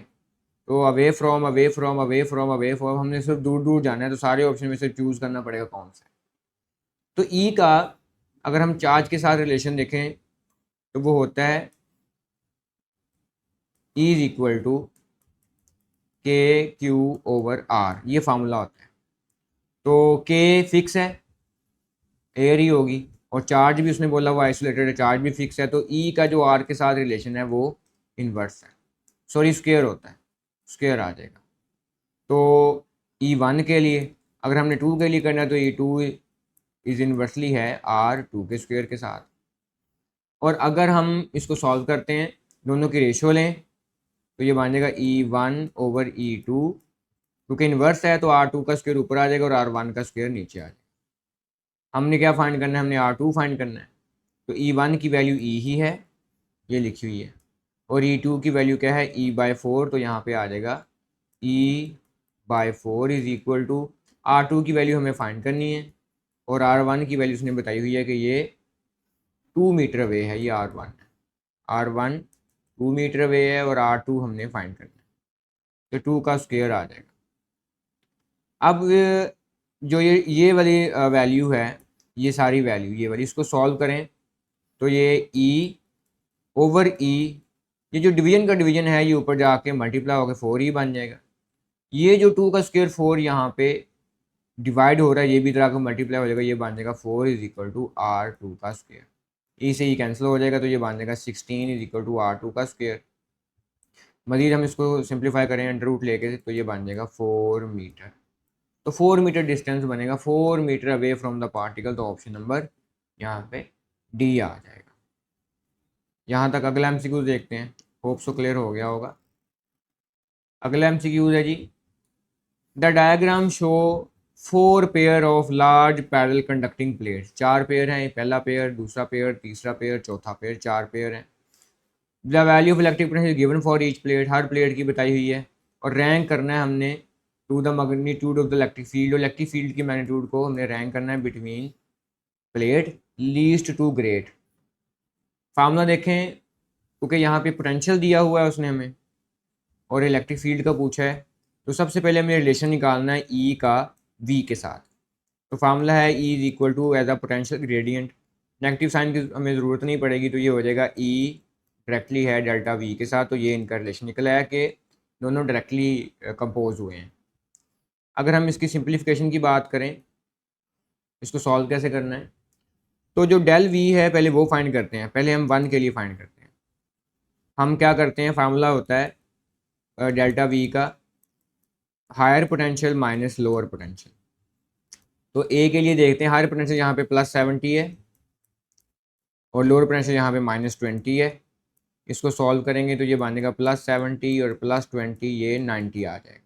तो away from away from away from away from हमने सिर्फ दूर दूर जाना है, तो सारे ऑप्शन में से चूज़ करना पड़ेगा कौन सा है। तो ई का अगर हम चार्ज के साथ रिलेशन देखें तो वो होता है E is equal to KQ/R, ये फार्मूला होता है। तो K फिक्स है, एयर ही होगी, और चार्ज भी उसने बोला वो आइसोलेटेड है, चार्ज भी फिक्स है, तो ई का जो आर के साथ रिलेशन है वो इन्वर्स है, सॉरी स्क्वायर होता है, स्क्वायर आ जाएगा। तो E1 के लिए अगर हमने 2 के लिए करना है तो E2 इज इन्वर्सली है R2 के स्क्वायर के साथ। और अगर हम इसको सॉल्व करते हैं, दोनों की रेशो लें तो ये बन जाएगा E1/E2, क्योंकि इन्वर्स है तो R2 का स्क्वायर ऊपर आ जाएगा और R1 का स्क्वायर नीचे आ जाएगा। हमने क्या फाइंड करना है, हमने R2 फाइंड करना है। तो E1 की वैल्यू E ही है, ये लिखी हुई है, और E2 की वैल्यू क्या है E/4, तो यहाँ पे आ जाएगा E/4 is equal to R2 की वैल्यू हमें फाइंड करनी है और R1 की वैल्यू उसने बताई हुई है कि ये 2 मीटर अवे है, ये R1 2 मीटर अवे है और R2 हमने फाइंड करना है, तो 2 का स्क्वायर आ जाएगा। अब जो ये वाली वैल्यू है, ये सारी वैल्यू ये वाली, इसको सॉल्व करें तो ये E/E, ये जो डिवीजन का डिवीजन है ये ऊपर जाके मल्टीप्लाई होकर 4E बन जाएगा। ये जो 2 का स्क्वायर 4 यहाँ पे डिवाइड हो रहा है ये भी तरह का मल्टीप्लाई हो जाएगा, ये बन जाएगा 4 इज इक्वल टू R2 का स्क्वायर। ई से ही कैंसिल हो जाएगा तो ये बन जाएगा 16 इज इक्वल टू R2 का स्क्वायर। मजीद हम इसको सिंप्लीफाई करें अंडर रूट लेके तो ये बन जाएगा 4 मीटर। तो 4 मीटर डिस्टेंस बनेगा, 4 metre away from the particle, तो ऑप्शन नंबर यहाँ पे डी आ जाएगा। यहाँ तक अगला MCQ देखते हैं, होप सो क्लियर हो गया होगा। अगला MCQ है जी, the diagram show 4 pair of large parallel conducting plate. 4 pair हैं, पहला पेयर, दूसरा पेयर, तीसरा पेयर, चौथा पेयर, 4 पेयर हैं। The value of electric potential given for each plate, हर प्लेट की बताई हुई है, और रैंक करना है हमने to the magnitude of the electric field, और इलेक्ट्रिक फील्ड की मैग्नीट्यूड को हमने रैंक करना है between plate least to great. Formula देखें, क्योंकि यहाँ पे पोटेंशियल दिया हुआ है उसने हमें और इलेक्ट्रिक फील्ड का पूछा है, तो सबसे पहले हमें रिलेशन निकालना है ई का वी के साथ। तो फार्मूला है E is equal to as a potential gradient, negative sign की हमें ज़रूरत नहीं पड़ेगी, तो ये हो जाएगा E डायरेक्टली है डेल्टा V के साथ, तो ये इनका रिलेशन निकला है कि दोनों डायरेक्टली कंपोज हुए हैं। अगर हम इसकी सिंप्लीफिकेशन की बात करें, इसको सॉल्व कैसे करना है, तो जो डेल V है पहले वो फाइंड करते हैं, पहले हम 1 के लिए फाइंड करते हैं। हम क्या करते हैं, फार्मूला होता है डेल्टा V का higher potential minus lower potential. तो ए के लिए देखते हैं, हायर पोटेंशियल यहाँ पे +70 है और लोअर पोटेंशियल यहाँ पे -20 है। इसको सॉल्व करेंगे तो ये बनेगा +70 और +20, ये 90 आ जाएगा।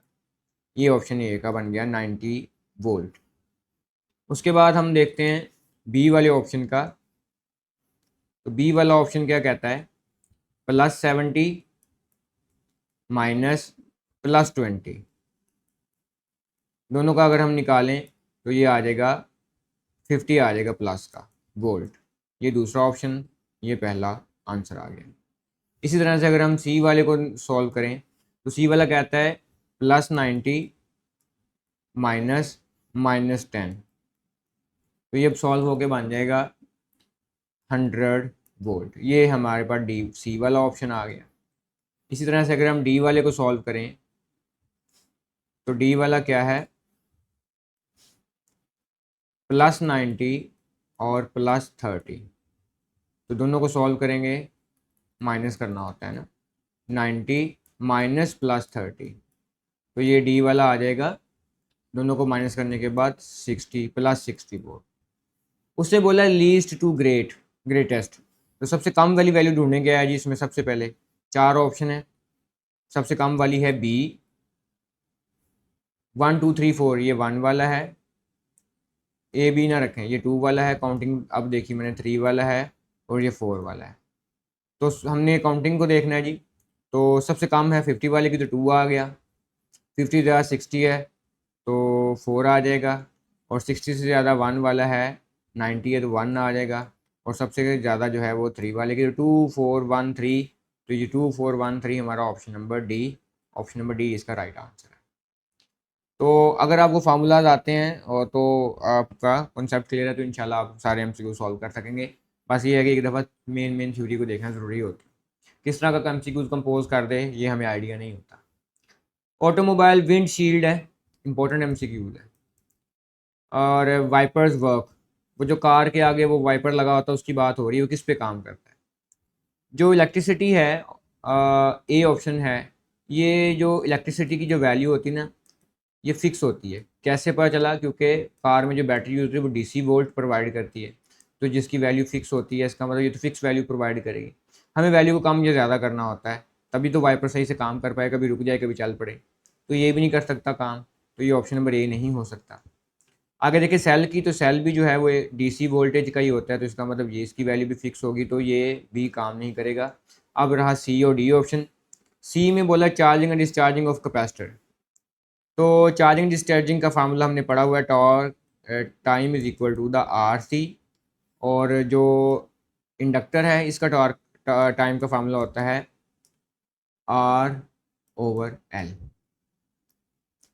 ये ऑप्शन ए का बन गया 90 वोल्ट। उसके बाद हम देखते हैं बी वाले ऑप्शन का। तो बी वाला ऑप्शन क्या कहता है, +70 माइनस +20, दोनों का अगर हम निकालें तो ये आ जाएगा 50 आ जाएगा प्लस का वोल्ट। ये दूसरा ऑप्शन, ये पहला आंसर आ गया। इसी तरह से अगर हम सी वाले को सॉल्व करें तो सी वाला कहता है +90 माइनस -10, तो ये अब सॉल्व होके बन जाएगा 100 वोल्ट। ये हमारे पास डी सी वाला ऑप्शन आ गया। इसी तरह से अगर हम डी वाले को सॉल्व करें तो डी वाला क्या है, +90 और +30, तो दोनों को सॉल्व करेंगे, माइनस करना होता है ना, 90 माइनस +30, तो ये डी वाला आ जाएगा, दोनों को माइनस करने के बाद 60 +60 वोल्ट। उससे बोला लीस्ट टू ग्रेटेस्ट, तो सबसे कम वाली वैल्यू ढूंढने गया है जी। इसमें सबसे पहले 4 ऑप्शन है, सबसे कम वाली है बी, 1 2 3 4 ये 1 वाला है, ए बी ना रखें, ये 2 वाला है, काउंटिंग अब देखी मैंने 3 वाला है और ये 4 वाला है। तो हमने काउंटिंग को देखना है जी। तो सबसे कम है 50 वाले की, तो 2 आ गया, 50 ज़्यादा 60 है तो 4 आ जाएगा, और 60 से ज़्यादा 1 वाला है, 90 है तो 1 आ जाएगा, और सबसे ज़्यादा जो है वो 3 वाले की, तो 2 4 1 3, तो ये 2 4 1 3 हमारा ऑप्शन नंबर डी इसका राइट आंसर है। तो अगर आपको फार्मूलाज आते हैं और तो आपका कॉन्सेप्ट क्लियर है तो इंशाल्लाह आप सारे एमसीक्यू सॉल्व कर सकेंगे। बस ये है कि एक दफ़ा मेन थ्योरी को देखना ज़रूरी होता है, किस तरह का एमसीक्यूज कंपोज कर दे ये हमें आइडिया नहीं होता। ऑटोमोबाइल विंड शील्ड है, इंपॉर्टेंट एमसीक्यूज है। और वाइपर्स वर्क, वो जो कार के आगे वो वाइपर लगा होता है उसकी बात हो रही है, वो किस पे काम करता है। जो इलेक्ट्रिसिटी है, ए ऑप्शन है, ये जो इलेक्ट्रिसिटी की जो वैल्यू होती है ना, ये फिक्स होती है। कैसे पता चला, क्योंकि कार में जो बैटरी यूज होती है वो डीसी वोल्ट प्रोवाइड करती है, तो जिसकी वैल्यू फिक्स होती है इसका मतलब ये तो फिक्स वैल्यू प्रोवाइड करेगी। हमें वैल्यू को कम या ज़्यादा करना होता है, तभी तो वाइपर सही से काम कर पाए, कभी रुक जाए कभी चल पड़े, तो ये भी नहीं कर सकता काम, तो ये ऑप्शन नंबर ए नहीं हो सकता। आगे देखिए सेल की, तो सेल भी जो है वो डीसी वोल्टेज का ही होता है, तो इसका मतलब ये इसकी वैल्यू भी फिक्स होगी, तो ये भी काम नहीं करेगा। अब रहा सी और डी ऑप्शन। सी में बोला charging and discharging of capacitor, तो चार्जिंग डिस्चार्जिंग का फार्मूला हमने पढ़ा हुआ है, torque time is equal to the R C, और जो इंडक्टर है इसका टॉर्क टाइम का फार्मूला होता है R/L,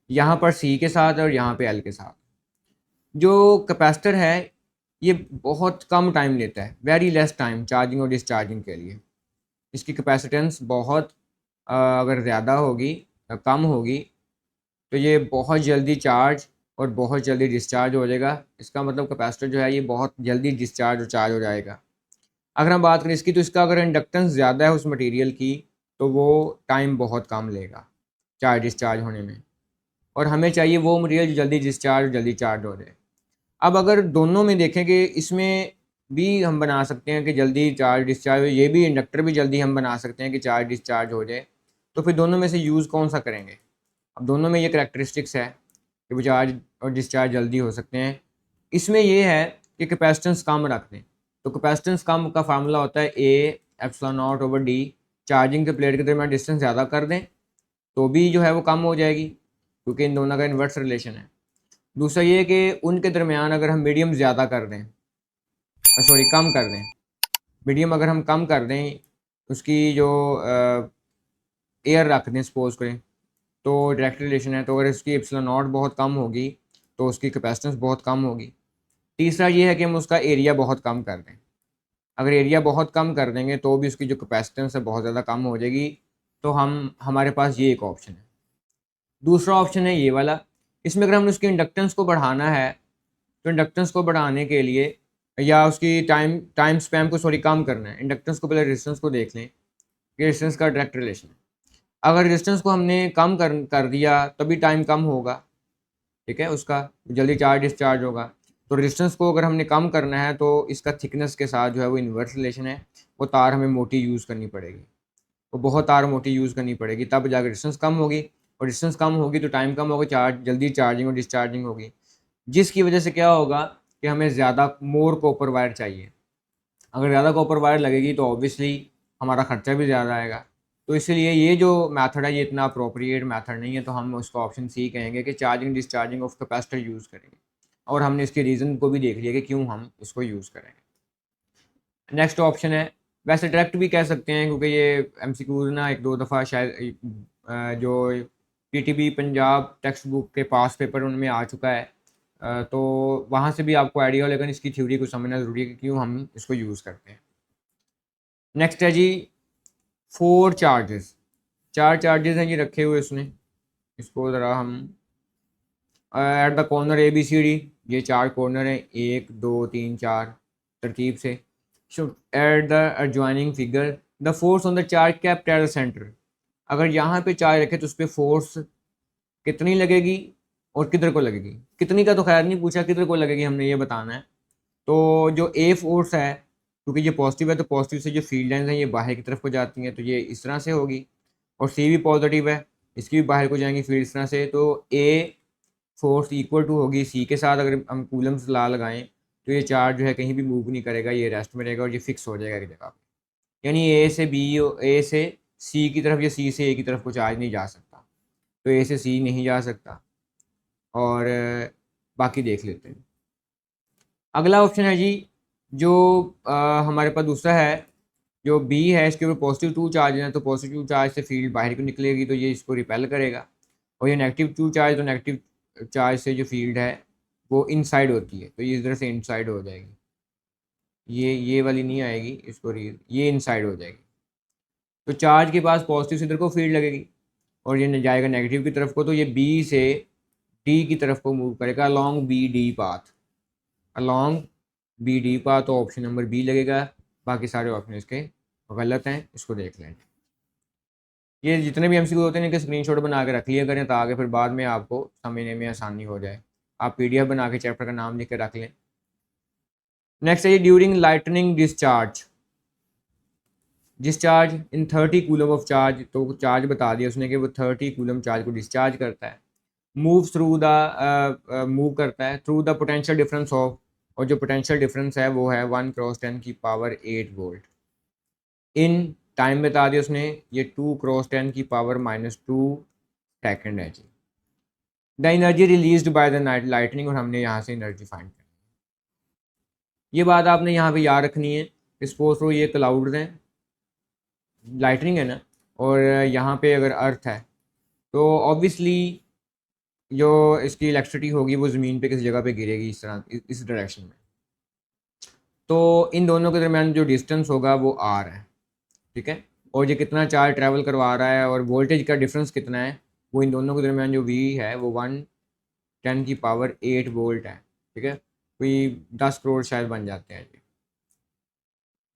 यहाँ पर सी के साथ और यहाँ पे एल के साथ। जो कैपेसिटर है ये बहुत कम टाइम लेता है, वेरी लेस टाइम चार्जिंग और डिस्चार्जिंग के लिए। इसकी कैपेसिटेंस बहुत अगर ज़्यादा होगी, कम होगी, तो ये बहुत जल्दी चार्ज और बहुत जल्दी डिस्चार्ज हो जाएगा। इसका मतलब कैपेसिटर जो है ये बहुत जल्दी डिस्चार्ज और चार्ज हो जाएगा। अगर हम बात करें इसकी, तो इसका अगर इंडक्टेंस ज़्यादा है उस मटेरियल की, तो वो टाइम बहुत कम लेगा चार्ज डिस्चार्ज होने में, और हमें चाहिए वो मटेरियल जो जल्दी डिस्चार्ज और जल्दी चार्ज हो जाए। अब अगर दोनों में देखें कि इसमें भी हम बना सकते हैं कि जल्दी चार्ज डिस्चार्ज हो, ये भी इंडक्टर भी जल्दी हम बना सकते हैं कि चार्ज डिस्चार्ज हो जाए, तो फिर दोनों में से यूज़ कौन सा करेंगे। अब दोनों में ये करैक्टरिस्टिक्स है कि वो चार्ज और डिस्चार्ज जल्दी हो सकते हैं। इसमें ये है कि कैपेसिटेंस कम रख दें, तो कैपेसिटेंस कम का फार्मूला होता है A/0/D। चार्जिंग के प्लेट के दरमियान डिस्टेंस ज़्यादा कर दें तो भी जो है वो कम हो जाएगी, क्योंकि इन दोनों का इन्वर्स रिलेशन है। दूसरा ये कि उनके दरमियान अगर हम मीडियम ज़्यादा कर दें, सॉरी कम कर दें, मीडियम अगर हम कम कर दें, उसकी जो एयर रख दें सपोज करें, तो डायरेक्ट रिलेशन है, तो अगर इसकी एप्सिलॉन नॉट बहुत कम होगी तो उसकी कैपेसिटेंस बहुत कम होगी। तीसरा ये है कि हम उसका एरिया बहुत कम कर दें। अगर एरिया बहुत कम कर देंगे तो भी उसकी जो कैपेसिटेंस है बहुत ज़्यादा कम हो जाएगी। तो हमारे पास ये एक ऑप्शन है। दूसरा ऑप्शन है ये वाला। इसमें अगर हमने उसकी इंडक्टेंस को बढ़ाना है तो इंडक्टेंस को बढ़ाने के लिए या उसकी टाइम टाइम स्पैम को सॉरी कम करना है, इंडक्टेंस को पहले रेजिस्टेंस को देख लें कि रेजिस्टेंस का डायरेक्ट रिलेशन है। अगर रेजिस्टेंस को हमने कम कर दिया तभी टाइम कम होगा, ठीक है, उसका जल्दी चार्ज डिस्चार्ज होगा। तो रेजिस्टेंस को अगर हमने कम करना है तो इसका थिकनेस के साथ जो है वो इन्वर्स रिलेशन है। वो तार हमें मोटी यूज़ करनी पड़ेगी, वो बहुत तार मोटी यूज़ करनी पड़ेगी, तब जाकर रेजिस्टेंस कम होगी, और रेजिस्टेंस कम होगी तो टाइम कम होगा, चार्ज जल्दी चार्जिंग और डिस्चार्जिंग होगी। जिसकी वजह से क्या होगा कि हमें ज़्यादा मोर कॉपर वायर चाहिए। अगर ज़्यादा कॉपर वायर लगेगी तो ऑब्वियसली हमारा खर्चा भी ज़्यादा आएगा। तो इसलिए ये जो मेथड है ये इतना अप्रोप्रिएट मेथड नहीं है, तो हम उसको ऑप्शन सी कहेंगे कि charging discharging of capacitor use करेंगे। और हमने इसके रीज़न को भी देख लिया कि क्यों हम इसको यूज़ करेंगे। नेक्स्ट ऑप्शन है, वैसे डायरेक्ट भी कह सकते हैं क्योंकि ये एमसीक्यूज ना एक दो दफ़ा शायद जो पीटीबी पंजाब टेक्स्ट बुक के पास पेपर उनमें आ चुका है। तो वहाँ से भी आपको आइडिया हो, लेकिन इसकी थ्योरी को समझना ज़रूरी है कि क्यों हम इसको यूज़ करते हैं। नेक्स्ट है जी 4 चार्जेस। 4 चार्जेस हैं ये रखे हुए उसने। इसको ज़रा हम at the corner A B C D, ये 4 कॉर्नर हैं 1 2 3 4 तरतीब से। should add the adjoining figure the force on the charge kept at the center। अगर यहाँ पे चार्ज रखे तो उस पर फोर्स कितनी लगेगी और किधर को लगेगी। कितनी का तो खैर नहीं पूछा, किधर को लगेगी हमने ये बताना है। तो जो ए फोर्स है, क्योंकि ये पॉजिटिव है तो पॉजिटिव से जो फील्ड लाइंस हैं ये बाहर की तरफ को जाती हैं, तो ये इस तरह से होगी। और सी भी पॉजिटिव है, इसकी भी बाहर को जाएंगी फील्ड इस तरह से। तो ए फोर्स इक्वल टू होगी सी के साथ। अगर हम कूलम्स ला लगाएं तो ये चार्ज जो है कहीं भी मूव नहीं करेगा, ये रेस्ट में रहेगा और ये फिक्स हो जाएगा एक जगह पे। यानी ए से सी की तरफ या सी से ए की तरफ को चार्ज नहीं जा सकता, तो ए से सी नहीं जा सकता। और बाकी देख लेते हैं। अगला ऑप्शन है जी जो हमारे पास दूसरा है, जो बी है, इसके ऊपर पॉजिटिव 2 चार्ज है, तो पॉजिटिव 2 चार्ज से फील्ड बाहर को निकलेगी तो ये इसको रिपेल करेगा। और ये नेगेटिव 2 चार्ज, तो नेगेटिव चार्ज से जो फील्ड है वो इनसाइड होती है, तो ये इस तरह से इनसाइड हो जाएगी। ये वाली नहीं आएगी, इसको ये इनसाइड हो जाएगी। तो चार्ज के पास पॉजिटिव से इधर को फील्ड लगेगी और ये जाएगा नेगेटिव की तरफ को, तो ये बी से डी की तरफ को मूव करेगा along B D path. Along B D path, तो ऑप्शन नंबर बी लगेगा। बाकी सारे ऑप्शन इसके गलत हैं, इसको देख लें। ये जितने भी एमसीक्यू होते हैं इनके स्क्रीनशॉट बना के रख लिया करें ताकि फिर बाद में आपको समझने में आसानी हो जाए। आप पीडीएफ बना के चैप्टर का नाम लिख के रख लें। नेक्स्ट है ये during lightning discharge. Discharge in 30 coulomb of charge, तो चार्ज बता दिया उसने कि वो 30 कूलम चार्ज को डिस्चार्ज करता है। मूव थ्रू द मूव करता है through the potential difference of, और जो पोटेंशियल डिफरेंस है वो है 1 क्रॉस 10 की पावर 8 वोल्ट। इन टाइम बता दिया उसने, ये 2 क्रॉस 10 की पावर -2 सेकेंड है जी। The energy released by the night lightning, और हमने यहाँ से एनर्जी फाइंड करनी है। ये बात आपने यहाँ पे याद रखनी है। सपोज करो ये क्लाउड हैं, लाइटनिंग है ना, और यहाँ पे अगर अर्थ है तो ऑब्वियसली जो इसकी इलेक्ट्रिसिटी होगी वो ज़मीन पे किसी जगह पे गिरेगी इस तरह इस डायरेक्शन में। तो इन दोनों के दरमियान जो डिस्टेंस होगा वो आर है, ठीक है। और ये कितना चार्ज ट्रैवल करवा रहा है और वोल्टेज का डिफरेंस कितना है, वो इन दोनों के दरमियान जो वी है वो 1 10 की पावर 8 वोल्ट है, ठीक है। कोई 10 करोड़ शायद बन जाते हैं जी,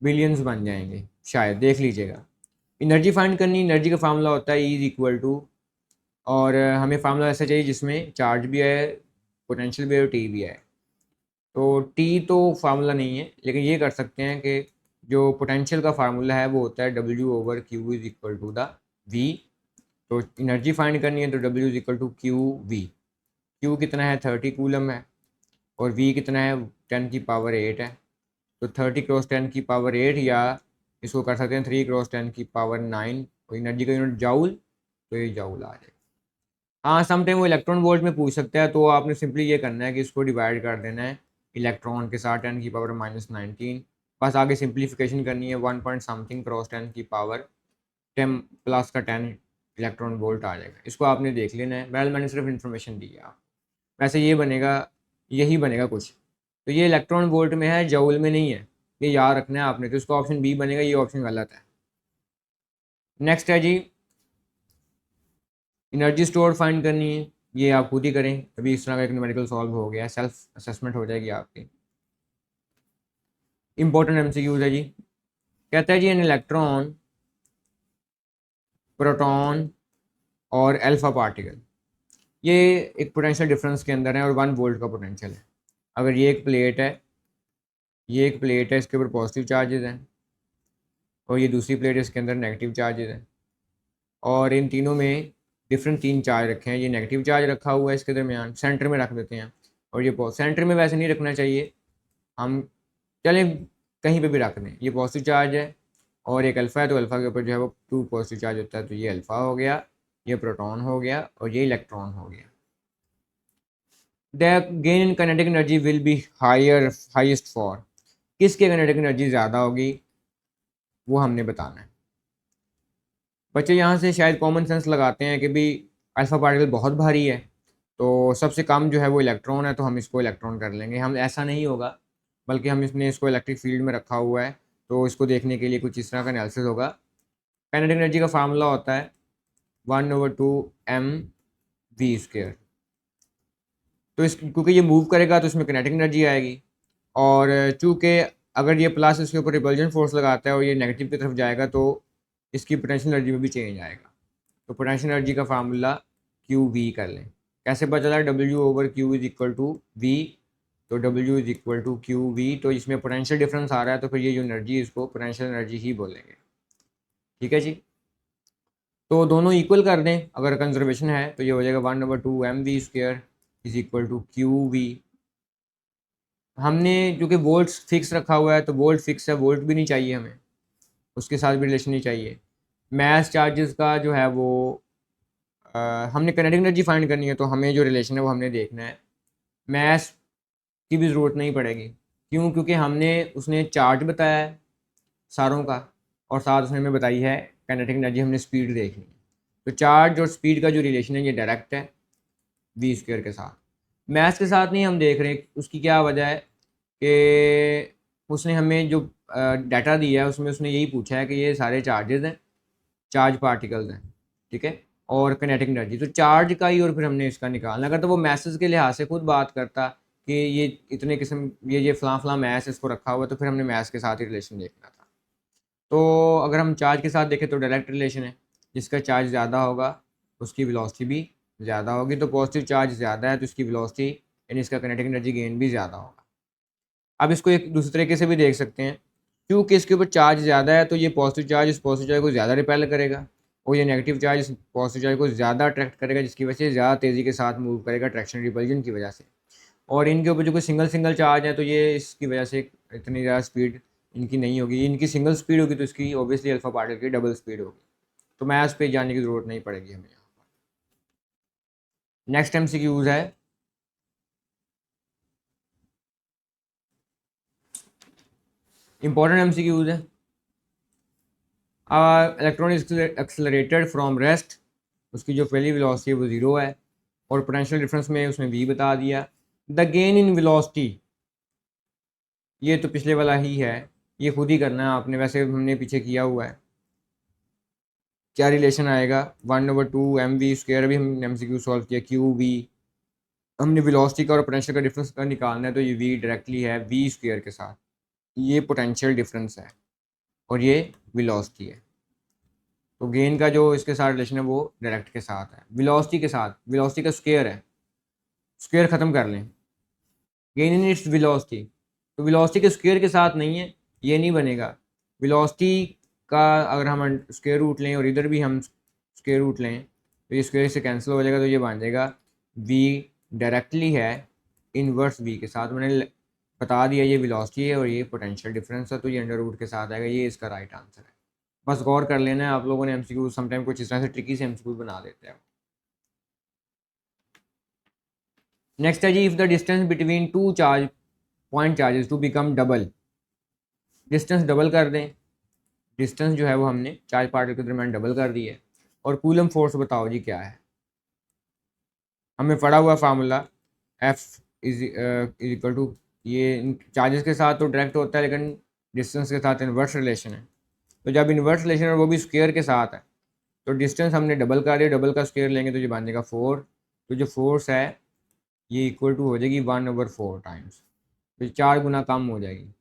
बिलियंस बन जाएंगे शायद, देख लीजिएगा। एनर्जी फाइंड करनी, एनर्जी का फार्मूला होता है E इक्वल टू, और हमें फार्मूला ऐसा चाहिए जिसमें चार्ज भी है, पोटेंशियल भी है और टी भी है। तो टी तो फार्मूला नहीं है, लेकिन ये कर सकते हैं कि जो पोटेंशियल का फार्मूला है वो होता है W/Q is equal to the V। तो एनर्जी फाइंड करनी है तो W is equal to QV। Q कितना है 30 कूलम है, और V कितना है 10 की पावर 8 है। तो 30 क्रॉस 10 की पावर 8, या इसको कर सकते हैं 3 क्रॉस 10 की पावर 9, और एनर्जी का यूनिट जाउल, तो ये जाउल आ जाएगा। हाँ समटाइम वो इलेक्ट्रॉन वोल्ट में पूछ सकता है, तो आपने सिंपली ये करना है कि इसको डिवाइड कर देना है इलेक्ट्रॉन के साथ 10 की पावर -19। बस आगे सिंप्लीफिकेशन करनी है, 1 पॉइंट समथिंग क्रॉस 10 की पावर 10 प्लस का 10 इलेक्ट्रॉन वोल्ट आ जाएगा। इसको आपने देख लेना है, बहरहाल मैंने सिर्फ इन्फॉर्मेशन दी है आप। वैसे ये बनेगा, यही बनेगा कुछ। तो ये इलेक्ट्रॉन वोल्ट में है, जूल में नहीं है, ये याद रखना है आपने। तो इसका ऑप्शन बी बनेगा, ये ऑप्शन गलत है। नेक्स्ट है जी, एनर्जी स्टोर फाइंड करनी है, ये आप खुद ही करें। अभी इस तरह का एक न्यूमेरिकल सॉल्व हो गया, सेल्फ असेसमेंट हो जाएगी आपकी। इंपॉर्टेंट एमसीक्यूज है जी। कहता है जी एन इलेक्ट्रॉन, प्रोटॉन और अल्फा पार्टिकल, ये एक पोटेंशियल डिफरेंस के अंदर है और 1 वोल्ट का पोटेंशियल है। अगर ये एक प्लेट है, ये एक प्लेट है, इसके ऊपर पॉजिटिव चार्जेस हैं, और ये दूसरी प्लेट है, इसके अंदर नेगेटिव चार्जेस हैं, और इन तीनों में डिफरेंट 3 चार्ज रखे हैं। ये नेगेटिव चार्ज रखा हुआ है इसके दरमियान, सेंटर में रख देते हैं। और ये सेंटर में वैसे नहीं रखना चाहिए, हम चलें कहीं पे भी रख दें। ये पॉजिटिव चार्ज है और एक अल्फ़ा है, तो अल्फ़ा के ऊपर जो है वो 2 पॉजिटिव चार्ज होता है, तो ये अल्फ़ा हो गया, ये प्रोटॉन हो गया और ये इलेक्ट्रॉन हो गया। The gain in kinetic energy will be highest for, किसकी काइनेटिक एनर्जी ज़्यादा होगी वो हमने बताना है। बच्चे यहाँ से शायद कॉमन सेंस लगाते हैं कि भाई अल्फ़ा पार्टिकल बहुत भारी है, तो सबसे कम जो है वो इलेक्ट्रॉन है, तो हम इसको इलेक्ट्रॉन कर लेंगे। हम ऐसा नहीं होगा, बल्कि हम इसने इसको इलेक्ट्रिक फील्ड में रखा हुआ है, तो इसको देखने के लिए कुछ इस तरह का एनालिसिस होगा। काइनेटिक एनर्जी का फार्मूला होता है 1/2 mv²। तो इस क्योंकि ये मूव करेगा तो इसमें काइनेटिक एनर्जी आएगी, और चूँकि अगर ये प्लस इसके ऊपर रिपल्जन फोर्स लगाता है और ये नेगेटिव की तरफ जाएगा, तो इसकी पोटेंशियल एनर्जी में भी चेंज आएगा। तो पोटेंशियल एनर्जी का फार्मूला क्यू वी कर लें। कैसे पता चला? W/Q is equal to V, तो W is equal to Q V. तो इसमें पोटेंशियल डिफरेंस आ रहा है, तो फिर ये जो एनर्जी है इसको पोटेंशियल एनर्जी ही बोलेंगे। ठीक है जी। तो दोनों इक्वल कर दें, अगर कंजर्वेशन है तो ये हो जाएगा 1/2 mv² is equal to Q V. हमने क्योंकि वोल्ट फिक्स रखा हुआ है, तो वोल्ट फिक्स है, वोल्ट भी नहीं चाहिए हमें, उसके साथ भी रिलेशन नहीं चाहिए। मैस चार्जेस का जो है वो हमने काइनेटिक एनर्जी फाइंड करनी है, तो हमें जो रिलेशन है वो हमने देखना है। मैस की भी ज़रूरत नहीं पड़ेगी, क्यों? क्योंकि हमने उसने चार्ज बताया है सारों का, और साथ उसने हमें बताई है काइनेटिक एनर्जी, हमने स्पीड देखनी है। तो चार्ज और स्पीड का जो रिलेशन है ये डायरेक्ट है v² के साथ। मैथ्स के साथ नहीं हम देख रहे, उसकी क्या वजह है कि उसने हमें जो डाटा दिया है उसमें उसने यही पूछा है कि ये सारे चार्जेस हैं, चार्ज पार्टिकल्स हैं, ठीक है, और काइनेटिक एनर्जी, तो चार्ज का ही और फिर हमने इसका निकालना। अगर तो वो मैसेज के लिहाज से खुद बात करता कि ये इतने किस्म, ये फलां फलां मैस इसको रखा हुआ है, तो फिर हमने मैथ्स के साथ ही रिलेशन देखना था। तो अगर हम चार्ज के साथ देखें तो डायरेक्ट रिलेशन है, जिसका चार्ज ज़्यादा होगा उसकी वेलोसिटी भी ज़्यादा होगी। तो पॉजिटिव चार्ज ज़्यादा है तो इसकी वेलोसिटी यानी इसका काइनेटिक एनर्जी गेन भी ज़्यादा होगा। अब इसको एक दूसरे तरीके से भी देख सकते हैं, क्योंकि इसके ऊपर चार्ज ज़्यादा है तो ये पॉजिटिव चार्ज इस पॉजिटिव चार्ज को ज़्यादा रिपेल करेगा, और ये नेगेटिव चार्ज इस पॉजिटिव चार्ज को ज़्यादा अट्रैक्ट करेगा, जिसकी वजह से ज़्यादा तेज़ी के साथ मूव करेगा अट्रैक्शन रिपल्जन की वजह से। और इनके ऊपर जो कोई सिंगल सिंगल चार्ज है तो ये इसकी वजह से इतनी ज़्यादा स्पीड इनकी नहीं होगी। इनकी सिंगल स्पीड होगी तो इसकी ऑब्वियसली अल्फा पार्टिकल की डबल स्पीड होगी। तो मैथ्स पे जाने की ज़रूरत नहीं पड़ेगी हमें यहाँ पर। नेक्स्ट MCQs है, इंपॉर्टेंट MCQs है। Electron is accelerated from rest, उसकी जो पहली वेलोसिटी है वो 0 है, और पोटेंशियल डिफरेंस में उसने v बता दिया। द गेन इन वेलोसिटी, ये तो पिछले वाला ही है, ये खुद ही करना है आपने, वैसे हमने पीछे किया हुआ है। क्या रिलेशन आएगा? 1/2 mv², अभी हमने MCQ सॉल्व किया, क्यू वी। हमने वेलोसिटी का और पोटेंशियल का डिफरेंस का निकालना है, तो ये v डायरेक्टली है v² के साथ, ये पोटेंशियल डिफरेंस है और ये वेलोसिटी है। तो गेन का जो इसके साथ रिलेशन है वो डायरेक्ट के साथ है, वेलोसिटी के साथ, वेलोसिटी का स्क्वायर है, स्क्वायर ख़त्म कर लें, गेन इन इट्स वेलोसिटी। तो वेलोसिटी के स्क्वायर के साथ नहीं है, ये नहीं बनेगा। वेलोसिटी का अगर हम स्क्वायर रूट लें और इधर भी हम स्क्वायर रूट लें तो ये स्क्वायर से कैंसिल हो जाएगा, तो ये बन जाएगा v डायरेक्टली है इनवर्स v के साथ। मैंने बता दिया ये वेलोसिटी है और ये पोटेंशियल डिफरेंस है, तो ये अंडर रूट के साथ आएगा, ये इसका राइट आंसर है। बस गौर कर लेना है आप लोगों ने, MCQ समटाइम कुछ इस तरह से ट्रिकी से MCQ बना देते हैं। नेक्स्ट है जी, if the distance between two charge point charges to become double, distance double कर दें, डिस्टेंस जो है वो हमने चार्ज पार्टिकल के दरमियान डबल कर दी है, और कूलम फोर्स बताओ जी क्या है। हमें पड़ा हुआ formula F is equal to, ये चार्जेस के साथ तो डायरेक्ट होता है लेकिन डिस्टेंस के साथ इन्वर्स रिलेशन है। तो जब इन्वर्स रिलेशन है वो भी स्क्वायर के साथ है, तो डिस्टेंस हमने डबल कर दिया, डबल का स्क्वायर लेंगे तो ये बन जाएगा 4। तो जो फोर्स है ये इक्वल टू हो जाएगी 1/4 टाइम्स, तो 4 गुना कम हो जाएगी।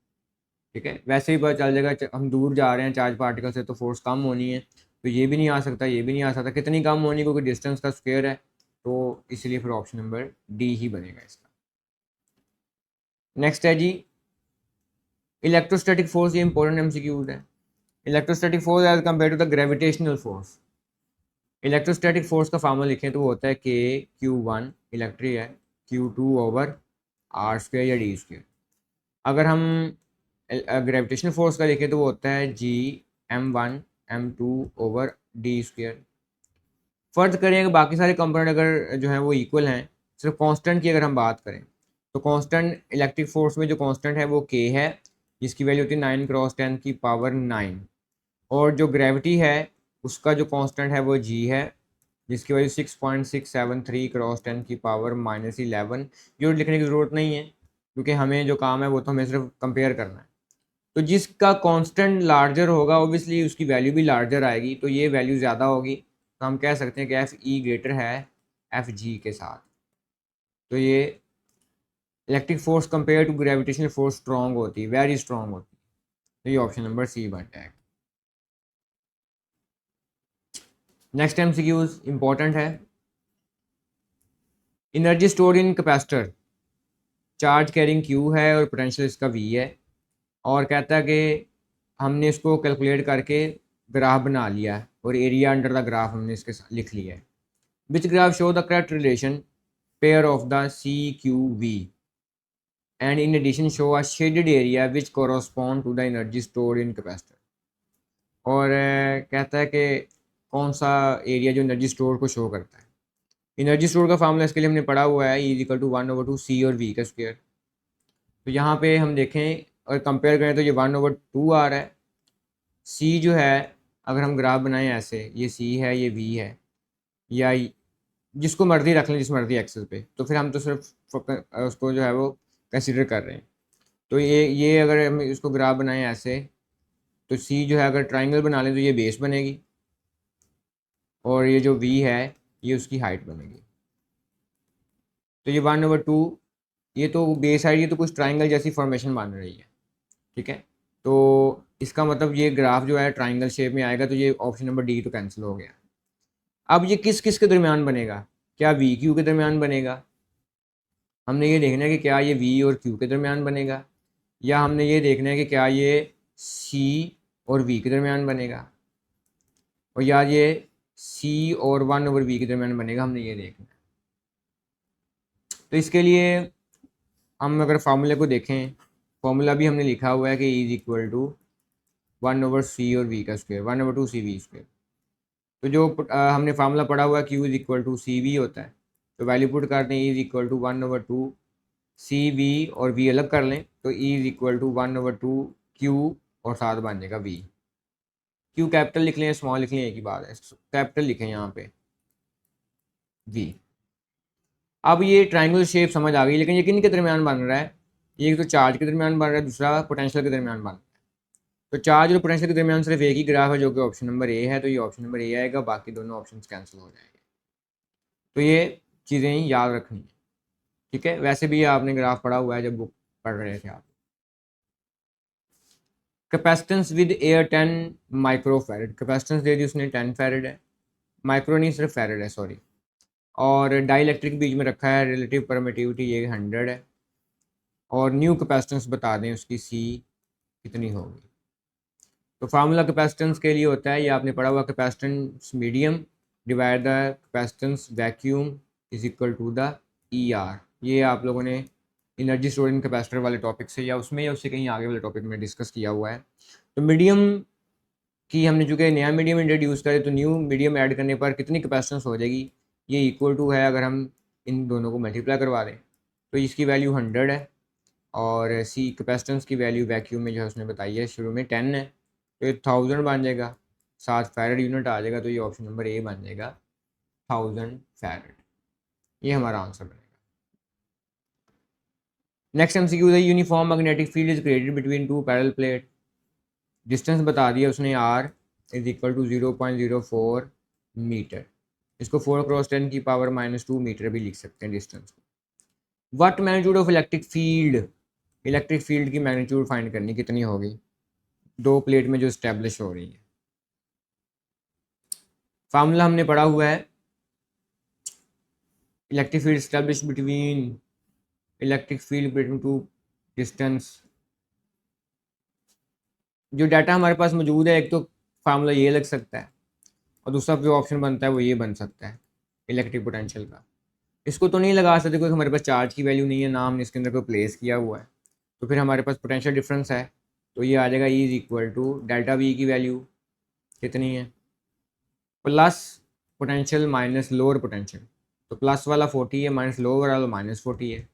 ठीक है, वैसे ही पता चल जाएगा हम दूर जा रहे हैं चार्ज पार्टिकल से तो फोर्स कम होनी है, तो ये भी नहीं आ सकता, ये भी नहीं आ सकता, कितनी कम होनी क्योंकि डिस्टेंस का स्क्वायर है, तो इसलिए फिर ऑप्शन नंबर डी ही बनेगा इसका। नेक्स्ट है जी इलेक्ट्रोस्टैटिक फोर्स, ये इंपॉर्टेंट एमसीक्यूज है। Electrostatic force as compare to the gravitational force. Electrostatic force का फार्मूला लिखें तो वो होता है के Q1 इलेक्ट्रिक है, Q2/r² या d²। अगर हम ग्रेविटेशनल फोर्स का लिखें तो वो होता है G m1m2/d²। फर्ज करें कि बाकी सारे कंपोनेंट अगर जो है वो इक्वल हैं, सिर्फ कांस्टेंट की अगर हम बात करें तो कांस्टेंट इलेक्ट्रिक फोर्स में जो कांस्टेंट है वो के है, जिसकी वैल्यू होती है 9 × 10⁻⁹ और जो ग्रेविटी है उसका जो कांस्टेंट है वो जी है, जिसकी वैल्यू 6.673 × 10⁻⁻11। जो लिखने की ज़रूरत नहीं है क्योंकि हमें जो काम है वो तो हमें सिर्फ कंपेयर करना है। तो जिसका कांस्टेंट लार्जर होगा ओबियसली उसकी वैल्यू भी लार्जर आएगी, तो ये वैल्यू ज़्यादा होगी, तो हम कह सकते हैं कि एफ ई ग्रेटर है एफ जी के साथ। तो ये electric force compare to gravitational force strong होती है, वेरी स्ट्रॉन्ग होती है, तो ये ऑप्शन नंबर सी बन जाएगा। नेक्स्ट एमसीक्यूज इंपॉर्टेंट है। Energy store in capacitor, charge carrying Q है और पोटेंशियल इसका वी है, और कहता है कि हमने इसको कैलकुलेट करके ग्राफ बना लिया है और एरिया अंडर द ग्राफ हमने इसके साथ लिख लिया है। Which graph show the correct relation pair of the C Q V and in addition show a shaded area which correspond to the energy store in capacitor. और कहता है कि कौन सा एरिया जो एनर्जी स्टोर को शो करता है। एनर्जी स्टोर का फार्मूला इसके लिए हमने पढ़ा हुआ है, E = 1/2 सी और वी का स्क्वायर। तो यहाँ पे हम देखें और कंपेयर करें तो ये 1/2 आ रहा है। सी जो है अगर हम ग्राफ बनाएं ऐसे, ये सी है ये वी है, या जिसको मर्जी रख लें जिस मर्जी एक्सेस पे, तो फिर हम तो सिर्फ उसको जो है वो कंसिडर कर रहे हैं। तो ये अगर हम इसको ग्राफ बनाएं ऐसे, तो सी जो है अगर ट्राइंगल बना लें तो ये बेस बनेगी और ये जो वी है ये उसकी हाइट बनेगी। तो ये 1/2, ये तो बेस हाइट, ये तो कुछ ट्राइंगल जैसी फॉर्मेशन बन रही है। ठीक है, तो इसका मतलब ये ग्राफ जो है ट्राइंगल शेप में आएगा, तो ये ऑप्शन नंबर डी तो कैंसिल हो गया। अब ये किस किस के दरमियान बनेगा, क्या वी क्यू के दरमियान बनेगा, हमने ये देखना है कि क्या ये वी और क्यू के दरमियान बनेगा, या हमने ये देखना है कि क्या ये सी और वी के दरमियान बनेगा, और या ये सी और 1/v के दरमियान बनेगा, हमने ये देखना है। तो इसके लिए हम अगर फार्मूले को देखें, फार्मूला भी हमने लिखा हुआ है कि E = 1/c और v का स्क्वायर, 1/2 CV²। तो जो हमने फार्मूला पढ़ा हुआ है Q = CV होता है, तो वैल्यू पुट करते हैं E = 1/2 CV और v अलग कर लें तो E = 1/2 Q और साथ बन जाएगा v। Q कैपिटल लिख लें स्मॉल लिख लें एक ही बात है, कैपिटल लिखें यहाँ पे v। अब ये ट्राइंगल शेप समझ आ गई, लेकिन ये किन के दरमियान बन रहा है, एक तो चार्ज के दरमियान बन रहा है, दूसरा पोटेंशियल के दरमियान बन रहा है। तो चार्ज और पोटेंशियल के दरमियान सिर्फ एक ही ग्राफ है जो कि ऑप्शन नंबर ए है, तो ये ऑप्शन नंबर ए आएगा, बाकी दोनों ऑप्शन कैंसिल हो जाएंगे। तो ये चीज़ें याद रखनी है। ठीक है, वैसे भी आपने ग्राफ पढ़ा हुआ है जब बुक पढ़ रहे थे आप। Capacitance with air 10 microfarad, capacitance दे दी उसने 10 फैरड है, माइक्रो नहीं सिर्फ फैरड है सॉरी, और डाइलेक्ट्रिक बीच में रखा है, रिलेटिव परमिटिविटी ये 100 है, और न्यू कैपेसिटेंस बता दें उसकी सी कितनी होगी। तो फार्मूला कैपेसिटेंस के लिए होता है, ये आपने पढ़ा हुआ, capacitance medium divide the capacitance vacuum = the ER। ये आप लोगों ने एनर्जी स्टोरेज कैपेसिटर वाले टॉपिक से या उसमें या उससे कहीं आगे वाले टॉपिक में डिस्कस किया हुआ है। तो मीडियम की हमने चूँकि नया मीडियम इंट्रोड्यूस करें तो न्यू मीडियम ऐड करने पर कितनी कैपेसिटेंस हो जाएगी, ये इक्वल टू है अगर हम इन दोनों को मल्टीप्लाई करवा दें तो इसकी वैल्यू 100 है, और सी कैपेसिटेंस की वैल्यू वैक्यूम में जो है उसने बताई है शुरू में 10 है, तो ये 1000 बन जाएगा, 7 फैरड यूनिट आ जाएगा, तो ये ऑप्शन नंबर ए बन जाएगा 1000 फैरड। ये हमारा आंसर बनेगा। नेक्स्ट एमसीक्यू है uniform magnetic field is created between two parallel plate. Distance बता दिया उसने R is equal to 0.04 metre. इसको 4 × 10 की पावर -2 मीटर भी लिख सकते हैं डिस्टेंस को। What magnitude of electric field, electric field की मैग्नीट्यूड फाइंड करनी कितनी होगी दो प्लेट में जो स्टैब्लिश हो रही है। फार्मूला हमने पढ़ा हुआ है, electric field establish between electric field between to distance. जो डाटा हमारे पास मौजूद है, एक तो फार्मूला ये लग सकता है और दूसरा जो ऑप्शन बनता है वो ये बन सकता है इलेक्ट्रिक पोटेंशियल का। इसको तो नहीं लगा सकते क्योंकि हमारे पास चार्ज की वैल्यू नहीं है, ना हमने इसके अंदर कोई प्लेस किया हुआ है। तो फिर हमारे पास पोटेंशियल डिफरेंस है, तो ये आ जाएगा E is equal to delta V की वैल्यू कितनी है plus potential minus lower potential. तो प्लस वाला 40 है, माइनस लोअर वाला -40 है।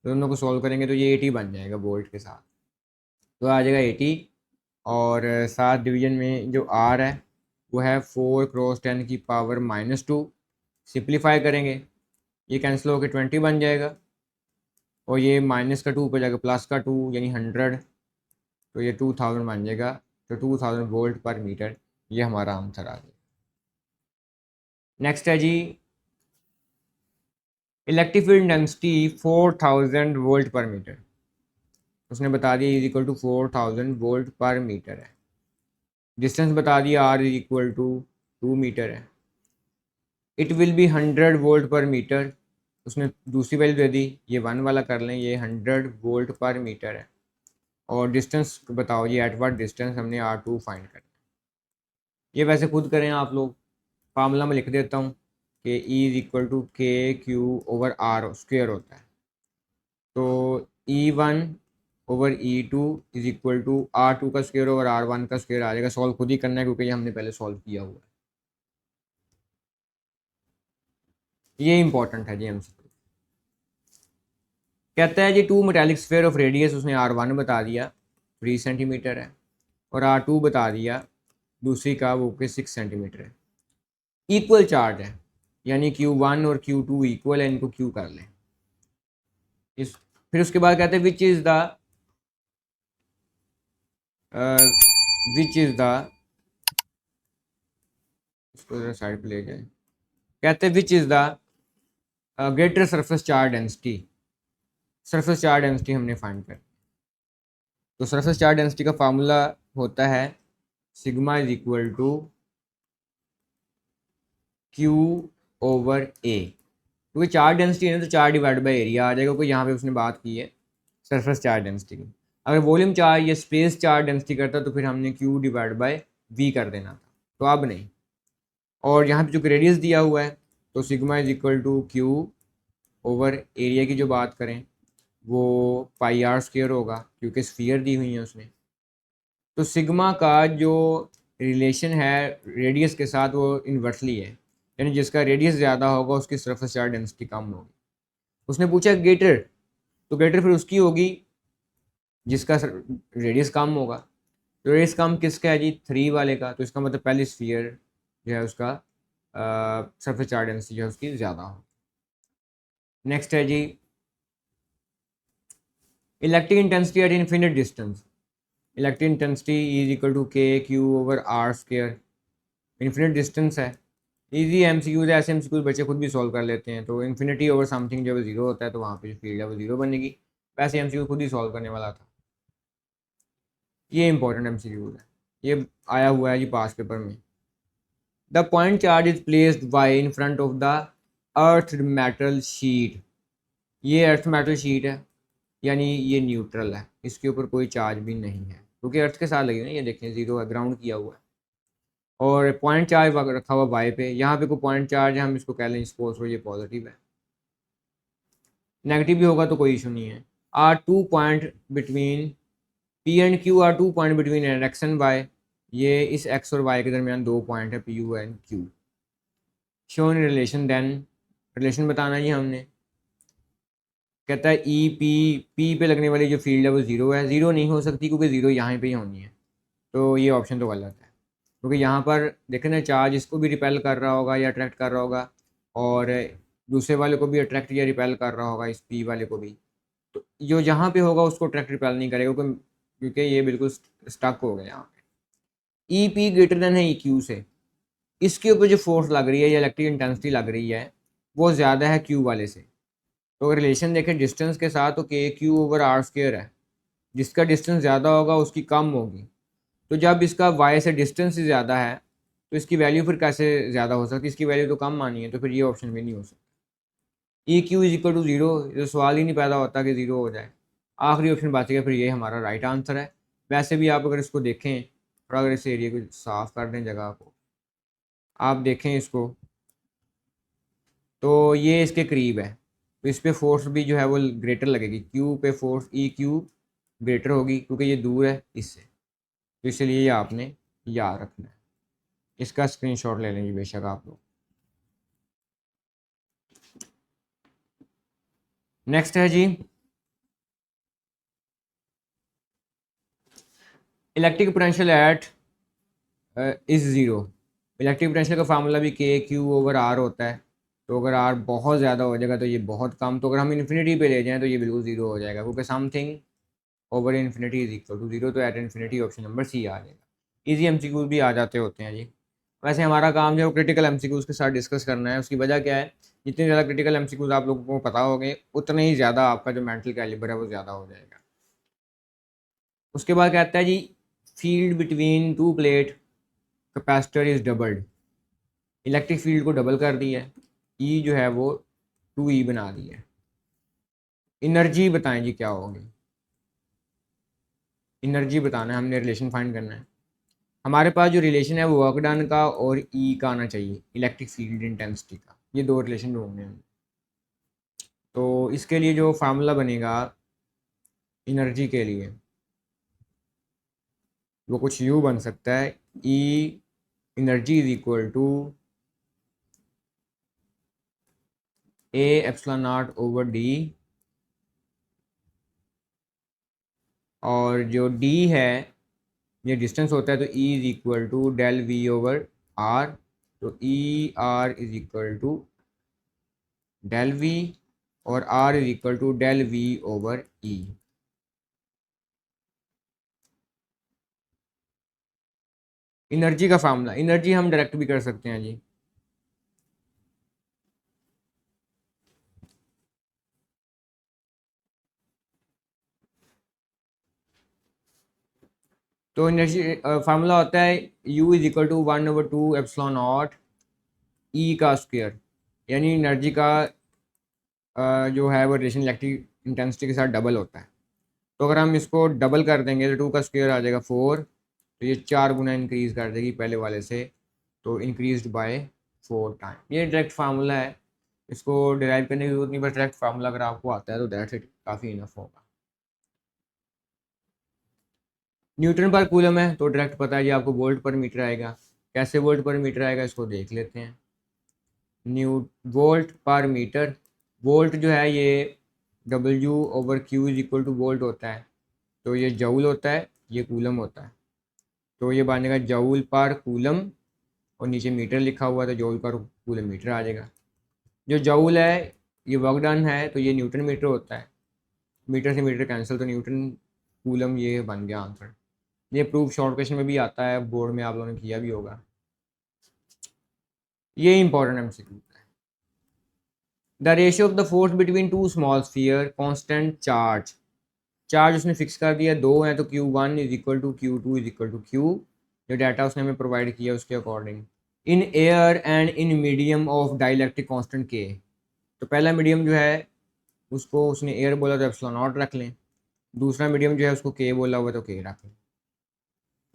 दोनों को सॉल्व करेंगे तो ये 80 बन जाएगा वोल्ट के साथ। तो आ जाएगा 80 और 7 डिवीजन में जो आर है वो है 4 × 10 की पावर -2। सिंप्लीफाई करेंगे ये कैंसिल होकर 20 बन जाएगा और ये माइनस का 2 पर जाएगा प्लस का 2 यानी 100, तो ये 2000 बन जाएगा। तो 2000 वोल्ट पर मीटर ये हमारा आंसर आ गया। नेक्स्ट है जी electric field density 4000 volt per metre. उसने बता दिया is equal to 4000 volt per metre है। डिस्टेंस बता दिया R is equal to 2 metre है। It will be 100 volt per metre. उसने दूसरी वैल्यू दे दी, ये 1 वाला कर लें, ये 100 वोल्ट पर मीटर है। और डिस्टेंस बताओ ये एट व्हाट डिस्टेंस हमने R2 फाइंड करना है। ये वैसे खुद करें आप लोग, फार्मूला में लिख देता हूँ कि E is equal to KQ/R² होता है। तो E1 over E2 is equal to R2 का स्क्वायर ओवर R1 का स्क्वायर आ जाएगा। सॉल्व खुद ही करना है क्योंकि ये हमने पहले सॉल्व किया हुआ है। ये इंपॉर्टेंट है जी हमसे। कहता है जी two metallic sphere of radius, उसने R1 बता दिया 3 सेंटीमीटर है और R2 बता दिया दूसरी का वो के 6 सेंटीमीटर है। इक्वल चार्ज है यानी Q1 और Q2 इक्वल है, इनको Q कर लें। फिर उसके बाद कहते हैं विच इज़ द इसको साइड पे ले जाए। कहते हैं which is the greater surface charge density. Surface charge density हमने फाइंड कर। तो सरफेस चार्ज डेंसिटी का फार्मूला होता है sigma is equal to Q/A। क्योंकि चार्ज डेंसिटी है ना तो 4 डिवाइड बाई एरिया आ जाएगा, क्योंकि यहाँ पे उसने बात की है सरफेस चार्ज डेंसिटी की। अगर वॉल्यूम चार्ज या स्पेस चार्ज डेंसिटी करता तो फिर हमने Q/V कर देना था, तो अब नहीं। और यहाँ पे जो रेडियस दिया हुआ है तो सिग्मा इज इक्वल टू Q/एरिया की जो बात करें वो πr² होगा क्योंकि स्फीयर दी हुई है उसने। तो सिग्मा का जो रिलेशन है रेडियस के साथ वो इन्वर्सली है, यानी जिसका रेडियस ज़्यादा होगा उसकी सरफेस चार्ज डेंसिटी कम होगी। उसने पूछा ग्रेटर, तो ग्रेटर फिर उसकी होगी जिसका रेडियस कम होगा। तो रेडियस कम किसका है जी 3 वाले का, तो इसका मतलब पहले स्फीयर जो है उसका सरफेस चार्ज डेंसिटी जो है उसकी ज़्यादा हो। नेक्स्ट है जी electric intensity at infinite distance. Electric intensity is equal to KQ/R²। Infinite distance है, इजी MCQs है, ऐसे MCQs बच्चे खुद भी सॉल्व कर लेते हैं। तो इन्फिनिटी ओवर समथिंग जब 0 होता है तो वहाँ पे जो फील्ड है वो 0 बनेगी। वैसे MCQ खुद ही सॉल्व करने वाला था। ये इंपॉर्टेंट MCQ है, ये आया हुआ है जी पास पेपर में। The point charge is placed bye in front of the earth metal sheet. ये अर्थ मेटल शीट है यानी ये न्यूट्रल है, इसके ऊपर कोई चार्ज भी नहीं है क्योंकि अर्थ के साथ लगी ना, ये देखें 0 है, ग्राउंड किया हुआ है। और पॉइंट चार्ज रखा हुआ बाय पे, यहाँ पे कोई पॉइंट चार्ज है, हम इसको कह लें सपोज करो ये पॉजिटिव है। नेगेटिव भी होगा तो कोई इशू नहीं है। Are 2 point between P and Q, are 2 point between X and Y. ये इस एक्स और वाई के दरमियान 2 पॉइंट है PU and Q। Show in relation, then relation बताना ही हमने। कहता है P पे लगने वाली जो फील्ड है वो 0 है। 0 नहीं हो सकती क्योंकि 0 यहाँ पे ही होनी है, तो ये ऑप्शन तो गलत है। क्योंकि यहाँ पर देखें ना चार्ज इसको भी रिपेल कर रहा होगा या अट्रैक्ट कर रहा होगा और दूसरे वाले को भी अट्रैक्ट या रिपेल कर रहा होगा इस P वाले को भी। तो जो जहाँ पे होगा उसको ट्रैक्ट रिपेल नहीं करेगा, क्योंकि ये बिल्कुल स्टक हो गया यहाँ पे। ई पी ग्रेटर देन है ई क्यू से, इसके ऊपर जो फोर्स लग रही है या इलेक्ट्रिक इंटेंसिटी लग रही है वो ज़्यादा है क्यू वाले से। तो अगर रिलेशन देखें डिस्टेंस के साथ, तो के क्यू ओवर आर स्क्वायर है, जिसका डिस्टेंस ज़्यादा होगा उसकी कम होगी। तो जब इसका वाई से डिस्टेंस ही ज़्यादा है तो इसकी वैल्यू फिर कैसे ज़्यादा हो सकती है, इसकी वैल्यू तो कम मानी है, तो फिर ये ऑप्शन भी नहीं हो सकता। E Q is equal to zero, ये सवाल ही नहीं पैदा होता कि ज़ीरो हो जाए। आखिरी ऑप्शन बच गया, फिर ये हमारा राइट आंसर है। वैसे भी आप अगर इसको देखें और अगर इस एरिया को साफ कर दें, जगह को आप देखें इसको, तो ये इसके करीब है, तो इस पर फोर्स भी जो है वो ग्रेटर लगेगी, क्यू पे फोर्स ई क्यू ग्रेटर होगी क्योंकि ये दूर है इससे। तो इसलिए ये आपने याद रखना है। इसका स्क्रीनशॉट ले लेंगे बेशक आप लोग। नेक्स्ट है जी, electric potential at is zero. Electric potential का फार्मूला भी के क्यू ओवर आर होता है। तो अगर आर बहुत ज़्यादा हो जाएगा तो ये बहुत कम, तो अगर हम इन्फिनिटी पे ले जाएं तो ये बिल्कुल ज़ीरो हो जाएगा, क्योंकि something over infinity is equal to zero. तो at infinity option number C आ जाएगा। इजी एमसीक्यूज भी आ जाते होते हैं जी। वैसे हमारा काम जो है वो क्रिटिकल एमसीक्यूज के साथ डिस्कस करना है। उसकी वजह क्या है, जितने ज़्यादा क्रिटिकल एमसीक्यूज आप लोगों को पता होंगे उतने ही ज़्यादा आपका जो मेंटल कैलिबर है वो ज़्यादा हो जाएगा। उसके बाद कहता है जी, field between two plate capacitor is doubled. Electric field को डबल कर दिया है, ई जो है वो 2E बना दिया है। एनर्जी बताएं जी क्या होगी, एनर्जी बताना है हमने, रिलेशन फाइंड करना है। हमारे पास जो रिलेशन है वो वर्क डन का और ई का आना चाहिए, इलेक्ट्रिक फील्ड इंटेंसिटी का। ये दो रिलेशन ढूंढने हैं। तो इसके लिए जो फार्मूला बनेगा एनर्जी के लिए वो कुछ यू बन सकता है, E energy is equal to A epsilon naught over D, और जो डी है ये डिस्टेंस होता है, तो E is equal to del V over R. तो E R is equal to del V और R is equal to del V over E. Energy का फार्मूला, एनर्जी हम डायरेक्ट भी कर सकते हैं जी। तो एनर्जी फार्मूला होता है U is equal to 1/2 epsilon naught E का स्क्वायर, यानी एनर्जी का जो है वो रिलेशन इलेक्ट्रिक इंटेंसिटी के साथ डबल होता है। तो अगर हम इसको डबल कर देंगे तो 2 का स्क्वायर आ जाएगा 4, तो ये 4 गुना इंक्रीज़ कर देगी पहले वाले से, तो इंक्रीज बाय 4 टाइम। ये डायरेक्ट फार्मूला है, इसको डिराइव करने की जरूरत नहीं, बस डायरेक्ट फार्मूला अगर आपको आता है तो दैट्स इट, काफ़ी इनफ होगा। न्यूटन पर कूलम है तो डायरेक्ट पता है जी आपको, वोल्ट पर मीटर आएगा। कैसे वोल्ट पर मीटर आएगा इसको देख लेते हैं। New volt per metre, volt जो है ये W over Q is equal two volt होता है, तो ये जऊल होता है, ये कूलम होता है। तो ये बनेगा जऊल पर कूलम, और नीचे मीटर लिखा हुआ है तो जऊल पर कूलम मीटर आ जाएगा। जो जऊल है ये वर्क डन है, तो ये न्यूटन मीटर होता है। मीटर से मीटर कैंसिल, तो न्यूटन कूलम ये बन गया आंसर। ये प्रूफ शॉर्ट क्वेश्चन में भी आता है, बोर्ड में आप लोगों ने किया भी होगा। ये इंपॉर्टेंट एमसीक्यू है। The ratio of the force between two small sphere constant charge, charge उसने फिक्स कर दिया, दो हैं, तो Q1 is equal to Q2 is equal to Q, जो डाटा उसने हमें प्रोवाइड किया उसके according. In air and in medium of dielectric constant K। तो पहला मीडियम जो है उसको उसने एयर बोला तो एप्सिलॉन नॉट रख लें, दूसरा मीडियम जो है उसको K बोला हुआ तो K रख लें।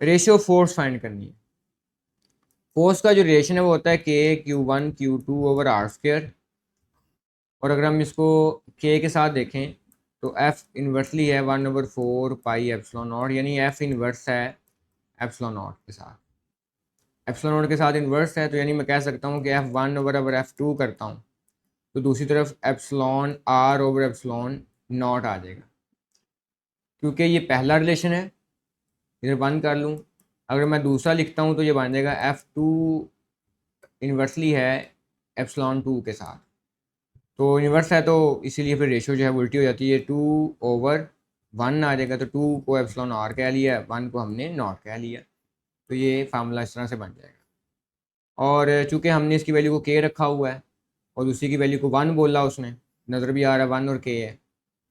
रेशियो फोर्स फाइंड करनी है। फोर्स का जो रिलेशन है वो होता है K Q1 Q2 over are square, और अगर हम इसको K के साथ देखें तो F इन्वर्सली है 1/4 पाई एप्सिलॉन नॉट, यानी F इन्वर्स है एप्सिलॉन नॉट के साथ। एप्सिलॉन नॉट के साथ इन्वर्स है, तो यानी मैं कह सकता हूँ कि F1 ओवर अगर F2 करता हूँ तो दूसरी तरफ epsilon R over epsilon naught आ जाएगा, क्योंकि ये पहला रिलेशन है, इधर 1 कर लूँ। अगर मैं दूसरा लिखता हूँ तो ये बन जाएगा F2 इन्वर्सली है एप्सिलॉन 2 के साथ। तो इन्वर्स है तो इसीलिए फिर रेशियो जो है वो उल्टी हो जाती है, 2/1 आ जाएगा। तो 2 को एप्सिलॉन आर कह लिया, 1 को हमने नॉट कह लिया, तो ये फार्मूला इस तरह से बन जाएगा। और चूंकि हमने इसकी वैल्यू को के रखा हुआ है और दूसरी की वैल्यू को 1 बोला उसने, नज़र भी आ रहा है 1 और के है,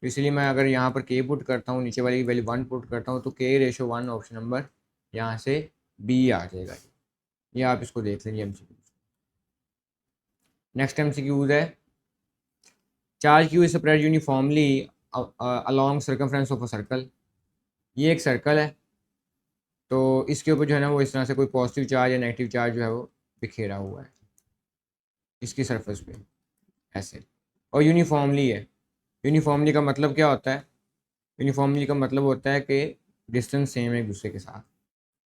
तो इसलिए मैं अगर यहाँ पर के पुट करता हूँ, नीचे वाली की वैल्यू 1 पुट करता हूँ, तो के रेशो 1 ऑप्शन नंबर यहाँ से बी आ जाएगा। ये आप इसको देख लीजिए एमसीक्यू। नेक्स्ट एमसीक्यूज है, charge Q is spread uniformly along circumference of a circle. ये एक सर्कल है, तो इसके ऊपर जो है ना वो इस तरह से कोई पॉजिटिव चार्ज या नेगेटिव चार्ज जो है वो बिखेरा हुआ है इसकी सरफेस पे ऐसे, और यूनिफॉर्मली है। यूनिफॉर्मली का मतलब क्या होता है? यूनिफॉर्मली का मतलब होता है कि डिस्टेंस सेम है एक दूसरे के साथ।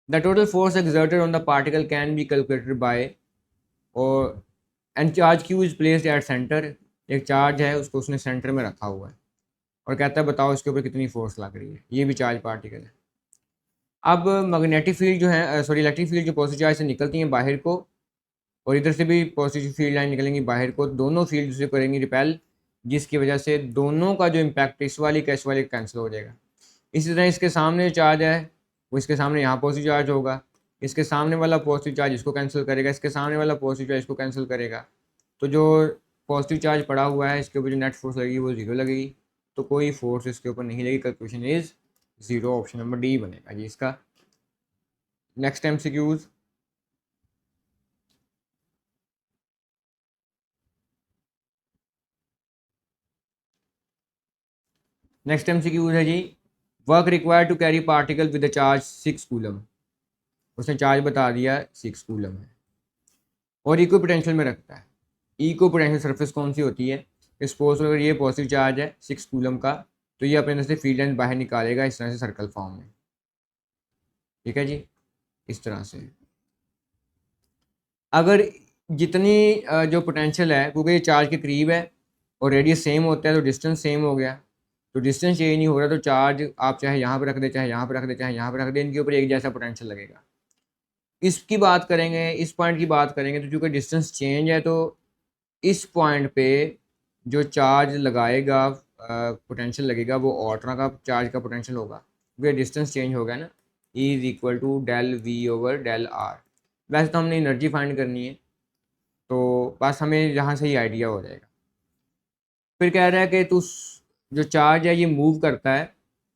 The total force exerted on the particle can be calculated by, और and charge Q is placed at centre. एक चार्ज है उसको उसने सेंटर में रखा हुआ है और कहता है बताओ इसके ऊपर कितनी फोर्स लग रही है। ये भी चार्ज पार्टिकल है। अब मैग्नेटिक फील्ड जो है, सॉरी इलेक्ट्रिक फील्ड जो पॉजिटिव चार्ज से निकलती हैं बाहर को, और इधर से भी पॉजिटिव फील्ड लाइन निकलेंगी बाहर को, दोनों फील्ड दूसरे करेंगी रिपेल, जिसकी वजह से दोनों का जो इम्पैक्ट इस वाली का इस वाली कैंसिल हो जाएगा। इसी तरह इसके सामने जो चार्ज है वो इसके सामने यहाँ पॉजिटिव चार्ज होगा, इसके सामने वाला पॉजिटिव चार्ज इसको कैंसिल करेगा, इसके सामने वाला पॉजिटिव चार्ज इसको कैंसिल करेगा। तो जो पॉजिटिव चार्ज पड़ा हुआ है इसके ऊपर जो नेट फोर्स लगेगी वो जीरो लगेगी, तो कोई फोर्स इसके ऊपर नहीं लगेगी। Calculation is zero, option number D बनेगा जी इसका। नेक्स्ट एमसीक्यूज, नेक्स्ट एमसीक्यूज है जी, work required to carry particle with charge 6 coulomb. उसने चार्ज बता दिया 6 कूलम है और इको पोटेंशियल में रखता है। इको पोटेंशियल सरफेस कौन सी होती है? सपोज अगर ये पॉजिटिव चार्ज है 6 कूलम का, तो ये अपने अंदर से फील्ड लाइन बाहर निकालेगा इस तरह से सर्कल फॉर्म में, ठीक है जी, इस तरह से। अगर जितनी जो पोटेंशियल है, क्योंकि ये चार्ज के करीब है और रेडियस सेम होता है तो डिस्टेंस सेम हो गया, तो डिस्टेंस चेंज नहीं हो रहा, तो चार्ज आप चाहे यहाँ पर रख दे, चाहे यहाँ पर रख दे, चाहे यहाँ पर रख दे, इनके ऊपर एक जैसा पोटेंशियल लगेगा। इसकी बात करेंगे, इस पॉइंट की बात करेंगे, तो चूँकि डिस्टेंस चेंज है तो इस पॉइंट पे जो चार्ज लगाएगा, पोटेंशियल लगेगा, वो और तरह का चार्ज का पोटेंशियल होगा, क्योंकि डिस्टेंस चेंज हो गया ना। E is equal to del V over del R. वैसे तो हमने एनर्जी फाइंड करनी है, तो बस हमें यहाँ से ही आइडिया हो जाएगा। फिर कह रहा है कि तू जो चार्ज है ये मूव करता है,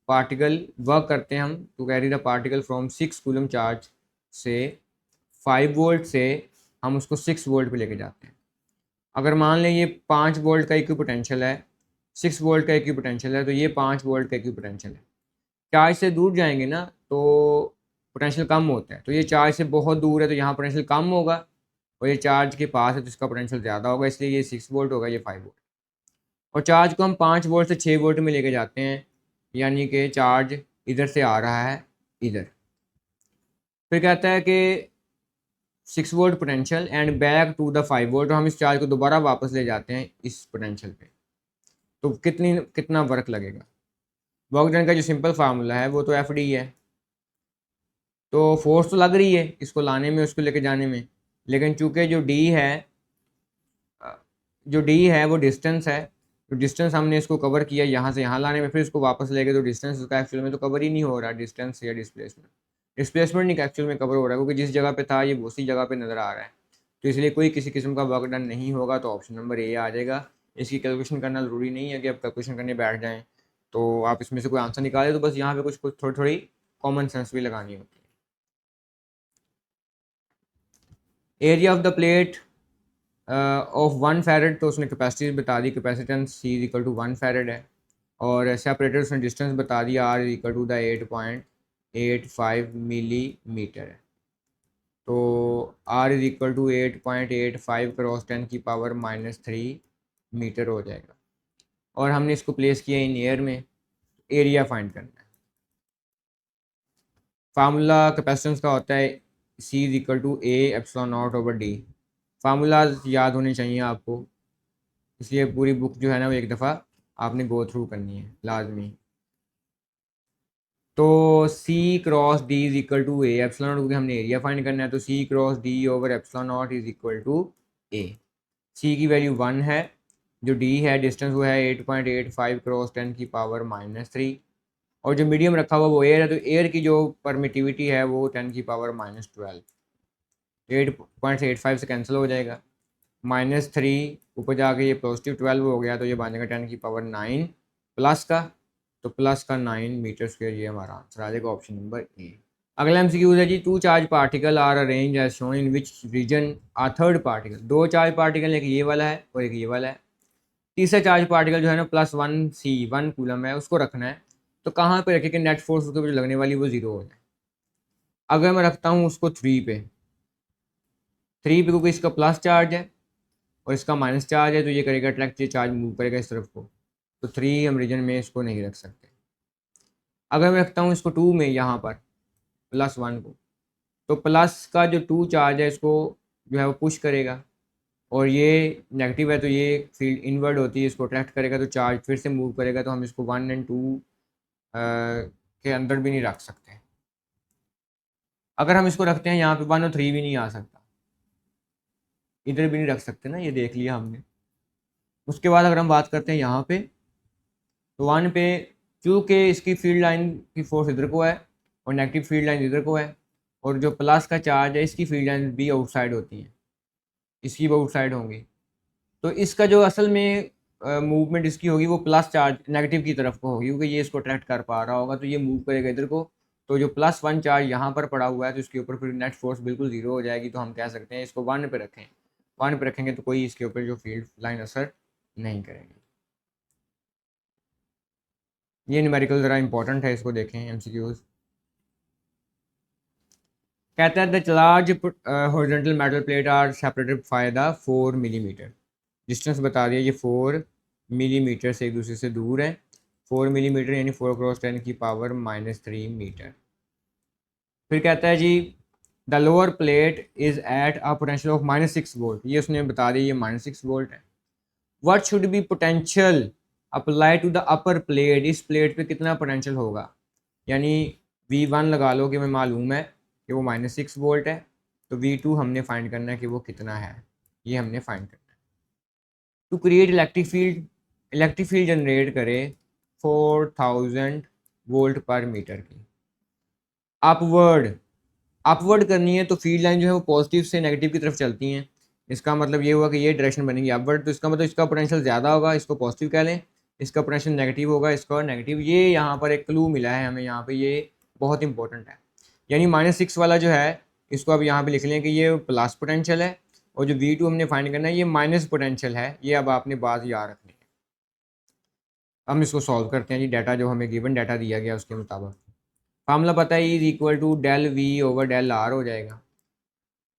पार्टिकल वर्क करते हैं हम, to carry the particle from 6 coulomb charge से 5 वोल्ट से हम उसको 6 वोल्ट पे लेके जाते हैं। अगर मान लें ये 5 वोल्ट का इक्वी पोटेंशियल है, 6 वोल्ट का इक्वी पोटेंशियल है, तो ये 5 वोल्ट का इक्वी पोटेंशियल है। चार्ज से दूर जाएंगे ना तो पोटेंशियल कम होता है, तो ये चार्ज से बहुत दूर है तो यहाँ पोटेंशियल कम होगा, और ये चार्ज के पास है तो इसका पोटेंशियल ज़्यादा होगा, इसलिए ये 6 वोल्ट होगा, ये 5 वोल्ट। और चार्ज को हम 5 वोल्ट से 6 वोल्ट में लेके जाते हैं, यानी कि चार्ज इधर से आ रहा है इधर। फिर कहता है कि 6 volt potential and back to the 5 volt, तो हम इस चार्ज को दोबारा वापस ले जाते हैं इस पोटेंशियल पे, तो कितना वर्क लगेगा? वर्क डन का जो सिंपल फार्मूला है वो तो एफ डी है, तो फोर्स तो लग रही है इसको लाने में, उसको लेके जाने में, लेकिन चूंकि जो डी है वो डिस्टेंस है, तो डिस्टेंस हमने इसको कवर किया यहाँ से यहाँ लाने में, फिर इसको वापस ले गए तो डिस्टेंस उसका एक्चुअल में तो कवर ही नहीं हो रहा, डिस्टेंस या डिस्प्लेसमेंट। डिस्प्लेसमेंट नहीं एक्चुअल में कवर हो रहा है, क्योंकि जिस जगह पे था ये उसी जगह पे नज़र आ रहा है, तो इसलिए कोई किसी किस्म का वर्क डन नहीं होगा, तो ऑप्शन नंबर ए आ जाएगा। इसकी कैलकुलेशन करना ज़रूरी नहीं है कि आप कैलकुलेशन करने बैठ जाएँ तो आप इसमें से कोई आंसर निकालें, तो बस यहाँ पे कुछ कुछ थोड़ी थोड़ी कॉमन सेंस भी लगानी होती है। Area of the plate of 1 farad, तो उसने कैपेसिटी बता दी, capacitance C is equal to 1 farad है, और सेपरेटर उसने डिस्टेंस बता दिया R is equal to the 8.85 millimetre है, तो R is equal to 8.85 cross 10 की पावर -3 मीटर हो जाएगा, और हमने इसको प्लेस किया इन एयर में, एरिया फाइंड करना है। फार्मूला कैपेसिटेंस का होता है C is equal to A epsilon naught over D. Formulas याद होने चाहिए आपको, इसलिए पूरी बुक जो है ना वो एक दफ़ा आपने गो थ्रू करनी है लाजमी। तो C cross D is equal to A epsilon naught, क्योंकि हमने एरिया फाइंड करना है, तो C cross D over epsilon naught is equal to A. C की वैल्यू 1 है, जो डी है डिस्टेंस वो है 8.85 क्रॉस 10⁻³ और जो मीडियम रखा हुआ वो एयर है, तो एयर की जो परमिटिविटी है वो 10⁻12। 8.85 से कैंसिल हो जाएगा, -3 ऊपर जाके ये +12 हो गया, तो ये बन जाएगा 10⁹ प्लस का, तो प्लस का 9 मीटर स्क्वायर, ये हमारा आंसर आ जाएगा ऑप्शन नंबर ए। अगला MCQ है जी, 2 charge particle are arrange as shown in which region a third particle. 2 charge particle, एक ये वाला है और एक ये वाला है। तीसरा चार्ज पार्टिकल जो है ना +1 कूलम है, उसको रखना है, तो कहाँ पे रखे कि नेट फोर्स उसके ऊपर जो लगने वाली वो 0 हो जाए। अगर मैं रखता हूँ उसको 3 पे क्योंकि इसका प्लस चार्ज है और इसका माइनस चार्ज है, तो ये करेगा अट्रैक्ट, ये चार्ज मूव करेगा इस तरफ को, तो 3 हम रीजन में इसको नहीं रख सकते। अगर मैं रखता हूँ इसको 2 में, यहाँ पर +1 को, तो प्लस का जो 2 चार्ज है इसको जो है वो पुश करेगा, और ये नेगेटिव है तो ये फील्ड इनवर्ड होती है, इसको अट्रैक्ट करेगा तो चार्ज फिर से मूव करेगा, तो हम इसको 1 और 2 के अंदर भी नहीं रख सकते। अगर हम इसको रखते हैं यहाँ पे 1 और 3 भी नहीं आ सकता, इधर भी नहीं रख सकते ना, ये देख लिया हमने। उसके बाद अगर हम बात करते हैं यहाँ पे, तो 1 पे चूँकि इसकी फील्ड लाइन की फोर्स इधर को है और नेगेटिव फील्ड लाइन इधर को है, और जो प्लस का चार्ज है इसकी फील्ड लाइन भी आउटसाइड होती है, इसकी भी आउटसाइड होंगी, तो इसका जो असल में मूवमेंट इसकी होगी वो प्लस चार्ज नेगेटिव की तरफ को होगी, क्योंकि ये इसको अट्रैक्ट कर पा रहा होगा, तो ये मूव करेगा इधर को, तो जो +1 चार्ज यहाँ पर पड़ा हुआ है तो इसके ऊपर फिर नेट फोर्स बिल्कुल 0 हो जाएगी, तो हम कह सकते हैं इसको 1 पे रखें। 1 पे रखेंगे तो कोई इसके ऊपर जो फील्ड लाइन असर नहीं करेगी। ये न्यूमेरिकल ज़रा इंपॉर्टेंट है, इसको देखें MCQs। कहता है the large horizontal metal plate are separated by the 4 millimetre. Distance बता दिया, ये 4 मिलीमीटर से एक दूसरे से दूर है, 4 मिलीमीटर यानी 4 क्रॉस 10⁻³ मीटर। फिर कहता है जी the lower plate is at a potential of -6 volt, ये उसने बता दिया, ये -6 वोल्ट है। What should be potential apply to the upper plate, इस प्लेट पे कितना पोटेंशियल होगा, यानी V1 लगा लो कि मैं मालूम है कि वो -6 वोल्ट है, तो V2 हमने फाइंड करना है कि वो कितना है, ये हमने फाइंड करना है। To create electric field generate करे 4000 वोल्ट पर मीटर की, अपवर्ड करनी है, तो फील्ड लाइन जो है वो पॉजिटिव से नेगेटिव की तरफ चलती हैं, इसका मतलब ये हुआ कि ये डायरेक्शन बनेगी अपवर्ड, तो इसका मतलब इसका पोटेंशियल ज़्यादा होगा, इसको पॉजिटिव कह लें, इसका पोटेंशियल नेगेटिव होगा, इसका नेगेटिव। ये यहाँ पर एक क्लू मिला है हमें, यहाँ पे ये बहुत इंपॉर्टेंट है, यानी -6 वाला जो है इसको अब यहाँ पे लिख लें कि ये प्लस पोटेंशियल है, और जो V2 हमने फाइंड करना है ये माइनस पोटेंशियल है, ये अब आपने बात याद रखनी है। हम इसको सॉल्व करते हैं जी, डाटा जो हमें गिवन डाटा दिया गया उसके मुताबिक। फार्मूला पता है, E =del V/del R हो जाएगा।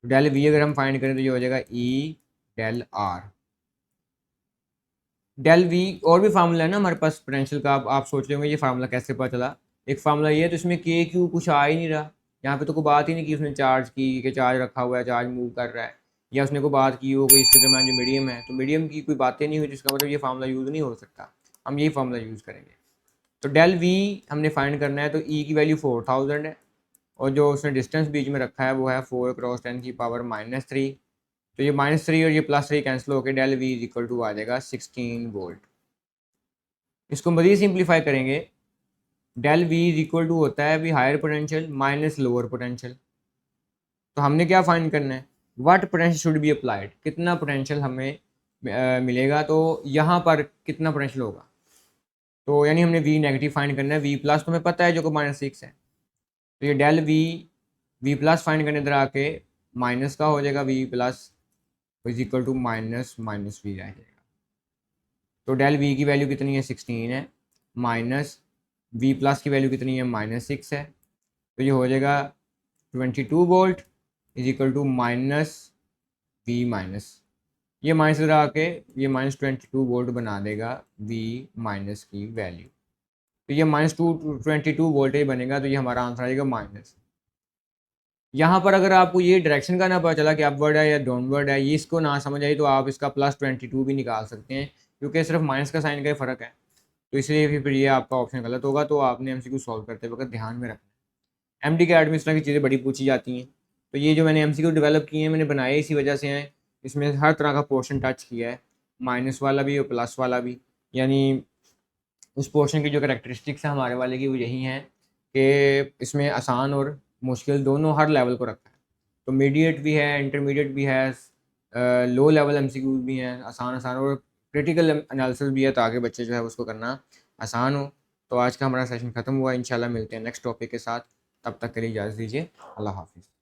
del V अगर हम फाइंड करें तो ये हो जाएगा E del R। del V और भी फार्मूला है ना हमारे पास पोटेंशियल का, आप सोच रहे होंगे ये फार्मूला कैसे पता चला। एक फार्मूला ये है, तो इसमें के क्यू कुछ आ ही नहीं रहा, यहाँ पे तो कोई बात ही नहीं की उसने चार्ज की कि चार्ज रखा हुआ है, चार्ज मूव कर रहा है, या उसने कोई बात की हो कोई इसके दरम्यान जो मीडियम है, तो मीडियम की कोई बातें नहीं हुई, जिसका मतलब ये फार्मूला यूज़ नहीं हो सकता, हम यही फार्मूला यूज़ करेंगे। तो del V हमने फाइंड करना है, तो E की वैल्यू 4000 है, और जो उसने डिस्टेंस बीच में रखा है वो है 4 क्रॉस 10⁻³ तो ये -3 और ये +3 कैंसिल होकर del V = आ जाएगा 16 वोल्ट। इसको मज़ीद सिंप्लीफाई करेंगे, del V = होता है अभी higher potential minus lower potential, तो हमने क्या फाइंड करना है, what potential should be applied, कितना पोटेंशियल हमें मिलेगा, तो यहाँ पर कितना पोटेंशियल होगा, तो यानी हमने V नेगेटिव फाइंड करना है, V प्लस तो हमें पता है जो कि -6 है, तो ये del V प्लस फाइंड करने इधर आके माइनस का हो जाएगा, V प्लस = माइनस V रह जाएगा, तो del V की वैल्यू कितनी है 16 है, माइनस V प्लस की वैल्यू कितनी है -6 है, तो ये हो जाएगा 22 वोल्ट = -V माइनस, ये माइनस इधर आके ये -22 वोल्ट बना देगा V माइनस की वैल्यू, तो ये -22 वोल्टेज बनेगा, तो ये हमारा आंसर आएगा माइनस। यहाँ पर अगर आपको ये डायरेक्शन का ना पता चला कि अपवर्ड है या डाउनवर्ड है, ये इसको ना समझ आई, तो आप इसका +22 भी निकाल सकते हैं, क्योंकि सिर्फ माइनस का साइन का ही फ़र्क है, तो इसलिए फिर ये आपका ऑप्शन गलत होगा, तो आपने MCQ सॉल्व करते वक्त ध्यान में रखना है। MD के में इस तरह की चीज़ें बड़ी पूछी जाती हैं, तो ये जो मैंने MCQ डेवलप किए हैं मैंने बनाए इसी वजह से हैं, इसमें हर तरह का पोर्शन टच किया है, माइनस वाला भी और प्लस वाला भी, यानी उस पोर्शन की जो करेक्टरिस्टिक्स है हमारे वाले की वो यही हैं कि इसमें आसान और मुश्किल दोनों हर लेवल को रखा है। तो मीडिएट भी है, इंटरमीडिएट भी है, लो लेवल एमसीक्यूज भी हैं, आसान आसान, और क्रिटिकल एनालिसिस भी है, ताकि बच्चे जो है उसको करना आसान हो। तो आज का हमारा सेशन ख़त्म हुआ, इंशाल्लाह मिलते हैं नेक्स्ट टॉपिक के साथ। तब तक के लिए इजाज़त दीजिए, अल्लाह हाफिज़।